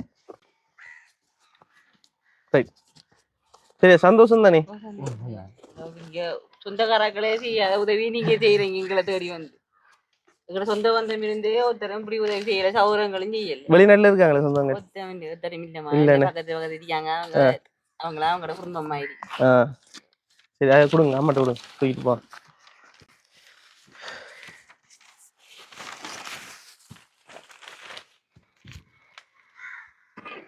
ரைட், சரியா, சந்தோஷம் தானே. சொந்தக்காரர்களே செய்யாத உதவி நீங்க செய்யறீங்க, எங்களை தேடி வந்து. எங்களோட சொந்த பந்தம் இருந்தே ஒருத்தரம் இப்படி உதவி செய்யற சௌகரங்களும் செய்யல. வெளிநாட்டுல இருக்காங்களே சொந்தங்க? பக்கத்து இருக்காங்க, அவங்களா அவங்களோட குடும்பம் மாதிரி. சரி, அதை கொடுங்க, அம்மாட்ட கொடுங்க, தூக்கிட்டு போ.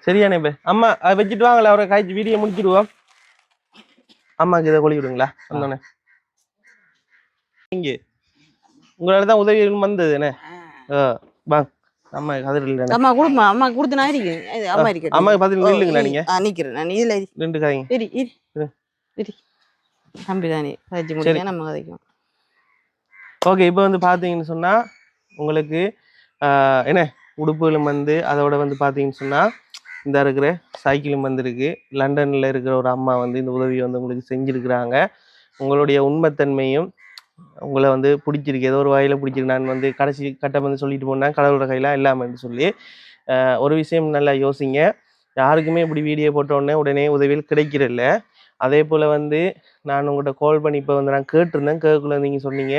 சரியானே பே, அம்மா அதை வச்சுட்டு வாங்களே, அவரை காய்ச்சி வீடியோ முடிச்சிடுவோம். அம்மாக்கு இதை கொழி விடுங்களா வந்தோடனே இங்கே உங்களால தான் உதவி வந்தது என்ன வாங்க அம்மா அதில் இல்லை அம்மா கொடுமா அம்மா கொடுத்து நான் இருக்கேன் அம்மா இருக்கேன் அம்மாக்கு பார்த்து நில்லுங்களா நீங்க நிக்கிறேன் நான் இதுல ரெண்டு காய்ங்க இரு தம்பி தானே கதைச்சு முடிக்க நம்ம கதைக்கும். ஓகே இப்போ வந்து பார்த்தீங்கன்னு சொன்னால் உங்களுக்கு என்ன உடுப்புகளும் வந்து அதோட வந்து பார்த்தீங்கன்னு சொன்னால் இந்த இருக்கிற சைக்கிளும் வந்துருக்கு. லண்டனில் இருக்கிற ஒரு அம்மா வந்து இந்த உதவியை வந்து உங்களுக்கு செஞ்சுருக்குறாங்க. உங்களுடைய உண்மைத்தன்மையும் உங்களை வந்து பிடிச்சிருக்கு, ஏதோ ஒரு வகையில் பிடிச்சிருக்கு. நான் வந்து கடைசி கட்டம் வந்து சொல்லிட்டு போனேன் கடவுளோட கையில் எல்லாமே சொல்லி ஒரு விஷயம் நல்லா யோசிங்க. யாருக்குமே இப்படி வீடியோ போட்டோடனே உடனே உதவியில் கிடைக்கிறதில்ல. அதே போல் வந்து நான் உங்கள்கிட்ட கால் பண்ணி இப்போ வந்து நான் கேட்டிருந்தேன். கேட்கல நீங்கள் சொன்னீங்க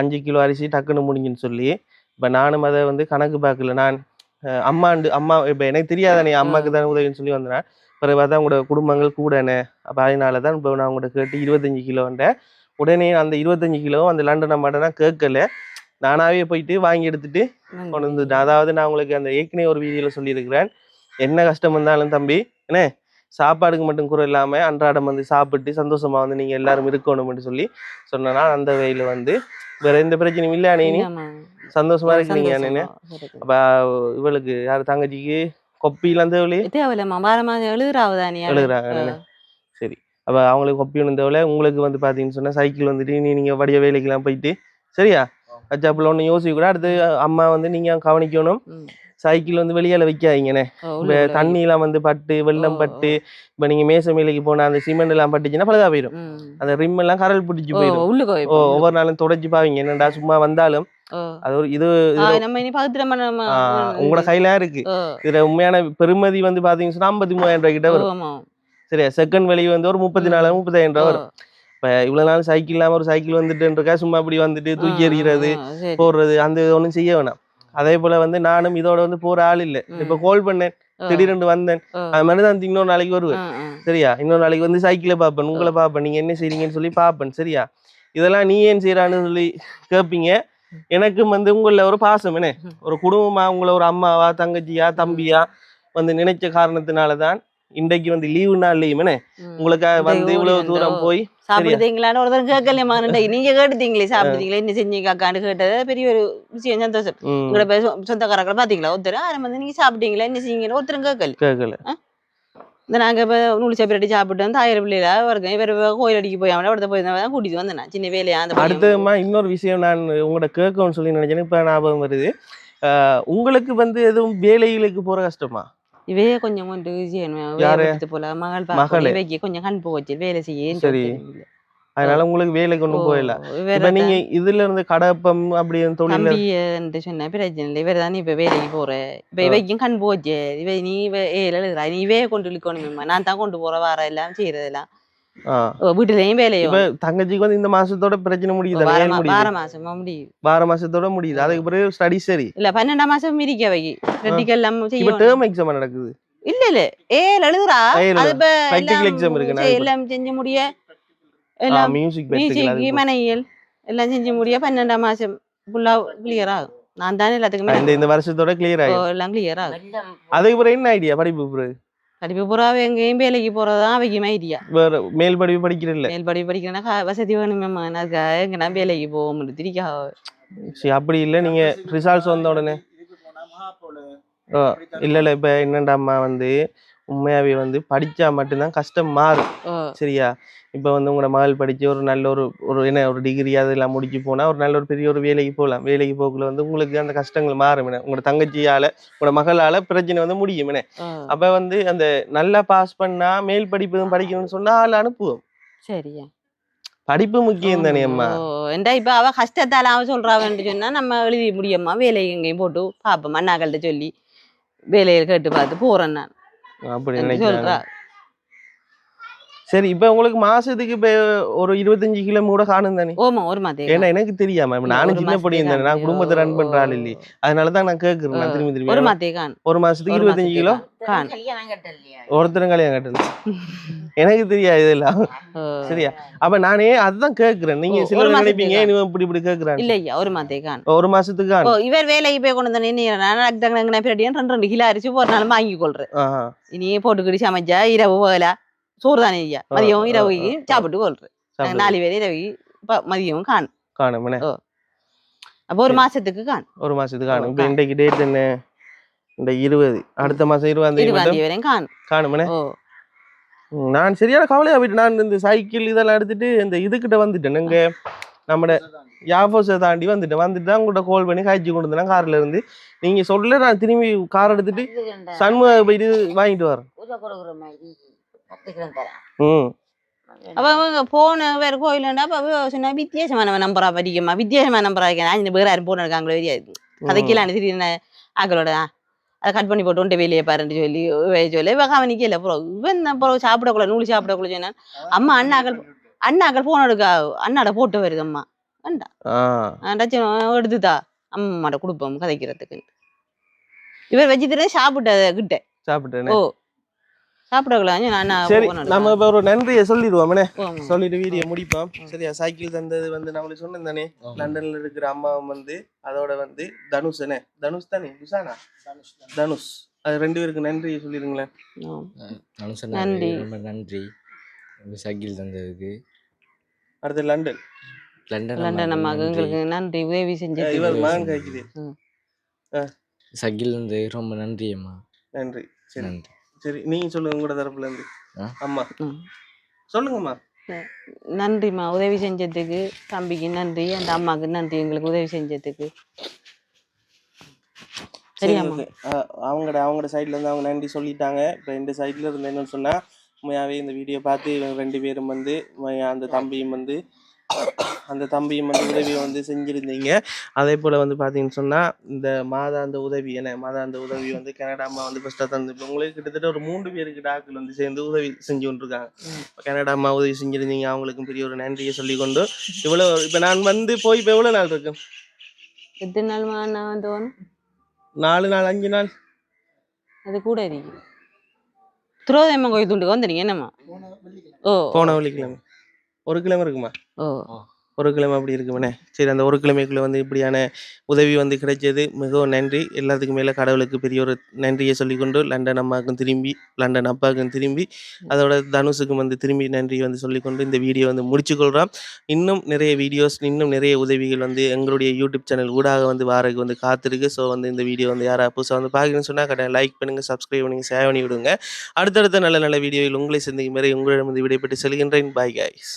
5 கிலோ அரிசி டக்குன்னு முடிஞ்சுன்னு சொல்லி. இப்போ நானும் அதை வந்து கணக்கு பார்க்கல. நான் அம்மா இப்போ எனக்கு தெரியாதானே அம்மாவுக்கு தானே உதவின்னு சொல்லி வந்தேன். பிறகு பார்த்தா உங்களோட குடும்பங்கள் கூடனே. அப்போ அதனால தான் இப்போ நான் உங்கள்கிட்ட கேட்டு 25 கிலோன்ற உடனே அந்த 25 கிலோ அந்த லண்டன் அம்மாட்ட நான் கேட்கல, நானாகவே போயிட்டு வாங்கி எடுத்துட்டு கொண்டு வந்துட்டேன். அதாவது நான் உங்களுக்கு அந்த ஏற்கனவே ஒரு வீடியோவில் சொல்லியிருக்கிறேன், என்ன கஷ்டம் இருந்தாலும் தம்பி என்ன சாப்பாடுக்கு மட்டும் கூட இல்லாமல் அன்றாடம் வந்து சாப்பிட்டு சந்தோஷமா வந்து நீங்கள் எல்லாரும் இருக்கணும்னு சொல்லி சொன்னா அந்த வகையில் வந்து வேற எந்த பிரச்சனையும் இல்லை. அண்ணே சந்தோஷமா இருக்கீங்க அண்ணே. அப்போ இவளுக்கு யார் தங்கச்சிக்கு கொப்பிலாம் தேவையில்லையே எழுதுறாங்க. சரி, அப்போ அவங்களுக்கு கொப்பி ஒன்று தேவையில்ல. உங்களுக்கு வந்து பார்த்தீங்கன்னு சொன்னால் சைக்கிள் வந்துட்டு நீங்கள் வடிய வேலைக்கெல்லாம் போயிட்டு சரியா வச்சாப்புல ஒன்று யோசிக்க கூட. அடுத்து அம்மா வந்து நீங்கள் கவனிக்கணும், சைக்கிள் வந்து வெளியால வைக்காதீங்கண்ணே. இப்போ தண்ணியெல்லாம் வந்து பட்டு வெள்ளம் பட்டு இப்போ நீங்கள் மேச மேலைக்கு போனால் அந்த சிமெண்ட் எல்லாம் பட்டுச்சுன்னா பழுதா போயிடும். அந்த ரிம் எல்லாம் கரல் பிடிச்சி போயிடும். ஒவ்வொரு நாளும் தொடச்சி பாவீங்க. என்னடா சும்மா வந்தாலும் அது ஒரு இது உங்களோட கையில இருக்கு. இதுல உண்மையான பெருமதி வந்து பாத்தீங்கன்னா 53,000 ரூபாய் கிட்ட வரும். சரியா, செகண்ட் வெளியே வந்து ஒரு 34,000-35,000 ரூபாய் வரும். இப்ப இவ்வளவு நாள் சைக்கிள் இல்லாம ஒரு சைக்கிள் வந்துட்டு சும்மா அப்படி வந்துட்டு தூக்கி எறிகிறது போடுறது அந்த ஒன்றும் செய்ய வேணாம். அதே போல வந்து நானும் இதோட வந்து போற ஆள் இல்லை. இப்ப கால் பண்ணேன், திடீரென்று வந்தேன். அது மாதிரிதான் இன்னொரு நாளைக்கு வருவேன். சரியா, இன்னொரு நாளைக்கு வந்து சைக்கிளை பார்ப்பேன், உங்களை பார்ப்பேன், நீங்க என்ன செய்றீங்கன்னு சொல்லி பார்ப்பேன். சரியா, இதெல்லாம் நீ ஏன் செய்யறான்னு சொல்லி கேட்பீங்க. எனக்கும் வந்து உங்கள ஒரு பாசம் என்ன, ஒரு குடும்பமா உங்களை ஒரு அம்மாவா தங்கச்சியா தம்பியா வந்து நினைச்ச காரணத்தினாலதான் இன்றைக்கு வந்து லீவு நாள்லயும் என்ன உங்களுக்காக வந்து இவ்வளவு தூரம் போய் சாப்பிடுறீங்களான்னு ஒருத்தர் கேட்கலையம்மா. நீங்க கேட்டுட்டீங்களே சாப்பிடுறீங்களே என்ன செஞ்சீங்க அக்கான்னு கேட்டது பெரிய ஒரு விஷயம், சந்தோஷம். உங்களோட சொந்தக்காரங்களை பாத்தீங்களா ஒருத்தர் வந்து நீங்க சாப்பிட்டீங்களா என்ன செஞ்சீங்கன்னு ஒருத்தரும் கேட்கல. இந்த நாங்க இப்ப நூல் சாப்பிட்டு சாப்பிட்டு வந்து 1000 பிள்ளைல இருக்கேன். இவர் கோயில் அடிக்க போய் அவனை போயிருந்தா கூட்டிட்டு வந்தேன் சின்ன வேலையா. அந்த அடுத்தமா இன்னொரு விஷயம் நான் உங்களோட கேட்கணும்னு சொல்லி நினைச்சேன், இப்ப ஞாபகம் வருது. உங்களுக்கு வந்து எதுவும் வேலைகளுக்கு போற கஷ்டமா? இவே கொஞ்சம் போல மகள் இவைக்கு கொஞ்சம் கண் போச்சு வேலை செய்ய. சரி, அதனால உங்களுக்கு வேலைக்கு ஒன்றும் போயிடல. இப்ப நீங்க இதுல இருந்து கடப்பம் அப்படி தொழில் சொன்ன பிரச்சனை இல்லை. இவர் தானே இப்ப வேலைக்கு போற. இப்ப இவைக்கும் கண் போச்சு. இவை நீ எழுதுறா நீவே கொண்டு இழுக்கணுமா, நான் தான் கொண்டு போற வார எல்லாம் செய்யறதெல்லாம் வீட்டுலயும் வேலையும். தங்கச்சிக்கு வந்து இந்த மாசத்தோட பிரச்சனை முடியுது, வார மாசமா முடியுது, வார மாசத்தோட முடியுது. அதுக்கு பிறகு ஸ்டடி சரி இல்ல 12ஆம் மாசம் மிதிக்க வை ரெட்டிக்கல் எல்லாம் டேர்ம் எக்ஸாம் நடக்குது. இல்ல எழுதுறா பிராக்டிகல் எக்ஸாம் இருக்கு, எல்லாம் செஞ்சு முடிய எல்லாம் மியூசிக் மனையியல் எல்லாம் செஞ்சு முடிய 12ஆம் மாசம் ஃபுல்லா கிளியர் ஆகும். நான் தானே எல்லாத்துக்குமே இந்த வருஷத்தோட கிளியர் ஆகும், எல்லாம் கிளியர் ஆகும். அதுக்கு பிறகு என்ன ஐடியா? படிப்பு படிப்பு பூராவே எங்கேயும் வேலைக்கு போறதுதான் அவைக்குமே ஐடியா. வேற மேல் படிப்பு படிக்கிறேன் இல்ல, மேல் படிப்பு படிக்கிறேன்னா வசதி வேணுமேம்மா. அதுக்காக எங்கன்னா வேலைக்கு போக முடியும் திரிக்காக. அப்படி இல்லை, நீங்க ரிசல்ட்ஸ் வந்த உடனே இல்ல இப்ப என்னண்டாம்மா வந்து உண்மையாவே வந்து படிச்சா மட்டும்தான் கஷ்டம் மாறும். சரியா, இப்ப வந்து உங்களோட மகள் படிச்சு ஒரு நல்ல ஒரு என்ன ஒரு டிகிரி அதெல்லாம் முடிச்சு போனா ஒரு நல்ல ஒரு பெரிய ஒரு வேலைக்கு போகலாம். வேலைக்கு போக்குள்ள வந்து உங்களுக்கு அந்த கஷ்டங்கள் மாறும். உங்களோட தங்கச்சியால உங்களோட மகளால பிரச்சனை வந்து முடியும். அப்ப வந்து அந்த நல்லா பாஸ் பண்ணா மேல் படிப்பு படிக்கணும்னு சொன்னா ஆள் அனுப்புவோம். சரியா, படிப்பு முக்கியம் தானே அம்மா. இப்ப அவ கஷ்டத்தால அவ சொல்றான்னு சொன்னா நம்ம எழுதி முடியும்மா. வேலை எங்கேயும் போட்டு பாப்போம், அண்ணாக்கள்கிட்ட சொல்லி வேலையை கேட்டு பார்த்து போறேன் நான் அப்படி சொல்றா. சரி, இப்ப உங்களுக்கு மாசத்துக்கு இப்ப ஒரு 25 கிலோ கூட காணும் தானே? ஒரு மாதம். ஏன்னா எனக்கு தெரியாம நானும் சின்ன படி இருந்தேன், நான் குடும்பத்தை ரன் பண்ற ஆள் இல்லையே, அதனாலதான் நான் கேக்குறேன். நான் திரும்பி ஒரு மாசத்துக்கு 25 கிலோ ஒருத்தரும் கல்யாணம் கட்டல. எனக்கு தெரியாது இதெல்லாம். சரியா, அப்ப நானே அதுதான் கேக்குறேன். நீங்க சில நினைப்பீங்க இப்படி கேக்குறேன். இல்லையா, ஒரு மாதம் ஒரு மாசத்துக்கு இவர் வேலைக்கு போய் கொண்டு வந்தேன் 2 கிலோ அரிசி ஒரு நாள் வாங்கி கொள்றேன். இனியே போட்டுக்கிட்டு சமைச்சா இரவு வேலை சோறு தானே ஐயா மதியம் இரவுக்கு சாப்பிட்டு கொள்றேன் 4 பேர் இரவுக்கு மதியம் காணும் காணும் அப்போ ஒரு மாசத்துக்கு காணும் ஒரு மாசத்துக்கு காணும் இப்போ இன்றைக்கு டேட் என்ன இந்த 20 அடுத்த மாசம் 20ஆம் தேதி வரையும் காணுமே நான் சரியான கவலையா போயிட்டு நான் இந்த சைக்கிள் இதெல்லாம் எடுத்துட்டு இந்த இதுகிட்ட வந்துட்டேன் இங்க நம்மட யாபோஸை தாண்டி வந்துட்டு தான் உங்கள்கிட்ட கால் பண்ணி காய்ச்சி கொண்டு வந்தேன் கார்ல இருந்து நீங்க சொல்ல நான் திரும்பி கார் எடுத்துட்டு சண்முக போயிட்டு வாங்கிட்டு வரேன் அப்ப அவங்க போன வேற கோயிலுண்டா அப்ப சொன்னா வித்தியாசமான நம்பரா படிக்குமா வித்தியாசமான நம்பரா இருக்கேன் வேற யாரும் போன இருக்காங்களோ தெரியாது கதைக்கெல்லாம் திடீர்னு ஆக்களோட அதை கட் பண்ணி போட்டு ஒன்றை வெளியே பாருன்னு சொல்லி கவனிக்கல அப்புறம் இவன் அப்புறம் சாப்பிடக்குள்ள நூல் சாப்பிடக்குள்ள சொன்னா அம்மா அண்ணாக்கள் போன எடுக்கா அண்ணாட போட்டு வருது அம்மா வேண்டா எடுத்துதா அம்மாட்ட கொடுப்போம் கதைக்கிறதுக்கு இவர் வச்சு சாப்பிட்டேன் ஓ சரி நம்ம இப்ப ஒரு நன்றியை சொல்லிடுவோம் சொல்லிட்டு வீடியோ முடிப்போம் சரியா சைக்கிள் தந்தது வந்து நம்மளுக்கு சொன்னேன் தானே லண்டன்ல இருக்கிற அம்மாவும் வந்து அதோட வந்து தனுஷ் தானே துஷானா தனுஷ் அது 2 பேருக்கு நன்றியை சொல்லிடுங்களேன் நன்றி சைக்கிள் தந்ததுக்கு அடுத்து லண்டன் அம்மாவுக்கு எங்களுக்கு நன்றி உதவி செஞ்சு இவர் மகன் காய்க்குது சைக்கிள் தந்தது ரொம்ப நன்றி அம்மா நன்றி சரி நன்றி சரி நீங்க சொல்லுங்க உங்களோட தரப்புல இருந்து அம்மா சொல்லுங்கம்மா நன்றிம்மா உதவி செஞ்சதுக்கு தம்பிக்கு நன்றி அந்த அம்மாவுக்கு நன்றி எங்களுக்கு உதவி செஞ்சதுக்கு அவங்களோட சைட்ல இருந்து அவங்க நன்றி சொல்லிட்டாங்க இப்போ இந்த சைட்ல இருந்து என்னன்னு சொன்னா உண்மையாவே இந்த வீடியோ பார்த்து 2 பேரும் வந்து அந்த தம்பியும் வந்து உதவியை வந்து செஞ்சுருந்தீங்க அதே போல் வந்து பார்த்தீங்கன்னு சொன்னால் இந்த மாதாந்த உதவி வந்து கனடா அம்மா வந்து ஃபஸ்ட்டாக தந்து உங்களுக்கு கிட்டத்தட்ட ஒரு 3 பேருக்கு டாக்டர் வந்து சேர்ந்து உதவி செஞ்சு கொண்டிருக்காங்க கனடா அம்மா உதவி செஞ்சுருந்தீங்க அவங்களுக்கும் பெரிய ஒரு நன்றியை சொல்லிக்கொண்டு இவ்வளோ இப்போ நான் வந்து போய் இப்போ எவ்வளோ நாள் இருக்கு எத்தனை நாள் நான் 4 நாள் 5 நாள் அது கூட இருக்கு துரோதயம்மா கோயில் துண்டுக்கு வந்துடுங்க என்னம்மா போன வெள்ளிக்கிழமை 1 கிழமை இருக்குமா 1 கிழமை அப்படி இருக்குமே சரி அந்த 1 கிழமைக்குள்ள வந்து இப்படியான உதவி வந்து கிடைச்சது மிகவும் நன்றி எல்லாத்துக்கும் மேலே கடவுளுக்கு பெரிய ஒரு நன்றியை சொல்லிக்கொண்டு லண்டன் அம்மாவுக்கும் திரும்பி லண்டன் அப்பாவுக்கும் திரும்பி அதோட தனுஷுக்கும் வந்து திரும்பி நன்றி வந்து சொல்லிக்கொண்டு இந்த வீடியோ வந்து முடிச்சுக்கொள்கிறோம் இன்னும் நிறைய வீடியோஸ் இன்னும் நிறைய உதவிகள் வந்து எங்களுடைய யூடியூப் சேனல் ஊடாக வந்து வாரக்கு வந்து காத்திருக்கு ஸோ வந்து இந்த வீடியோ வந்து யாராவது புதுசாக வந்து பார்க்கணும்னு சொன்னால் கட்டாயம் லைக் பண்ணுங்கள் சப்ஸ்கிரைப் பண்ணுங்கள் ஷேர் பண்ணி விடுங்க அடுத்தடுத்த நல்ல நல்ல வீடியோவில் உங்களை சந்திக்கும் வரை உங்களிடம் வந்து விடைபெற்று செல்கின்றேன் பாய் கைஸ்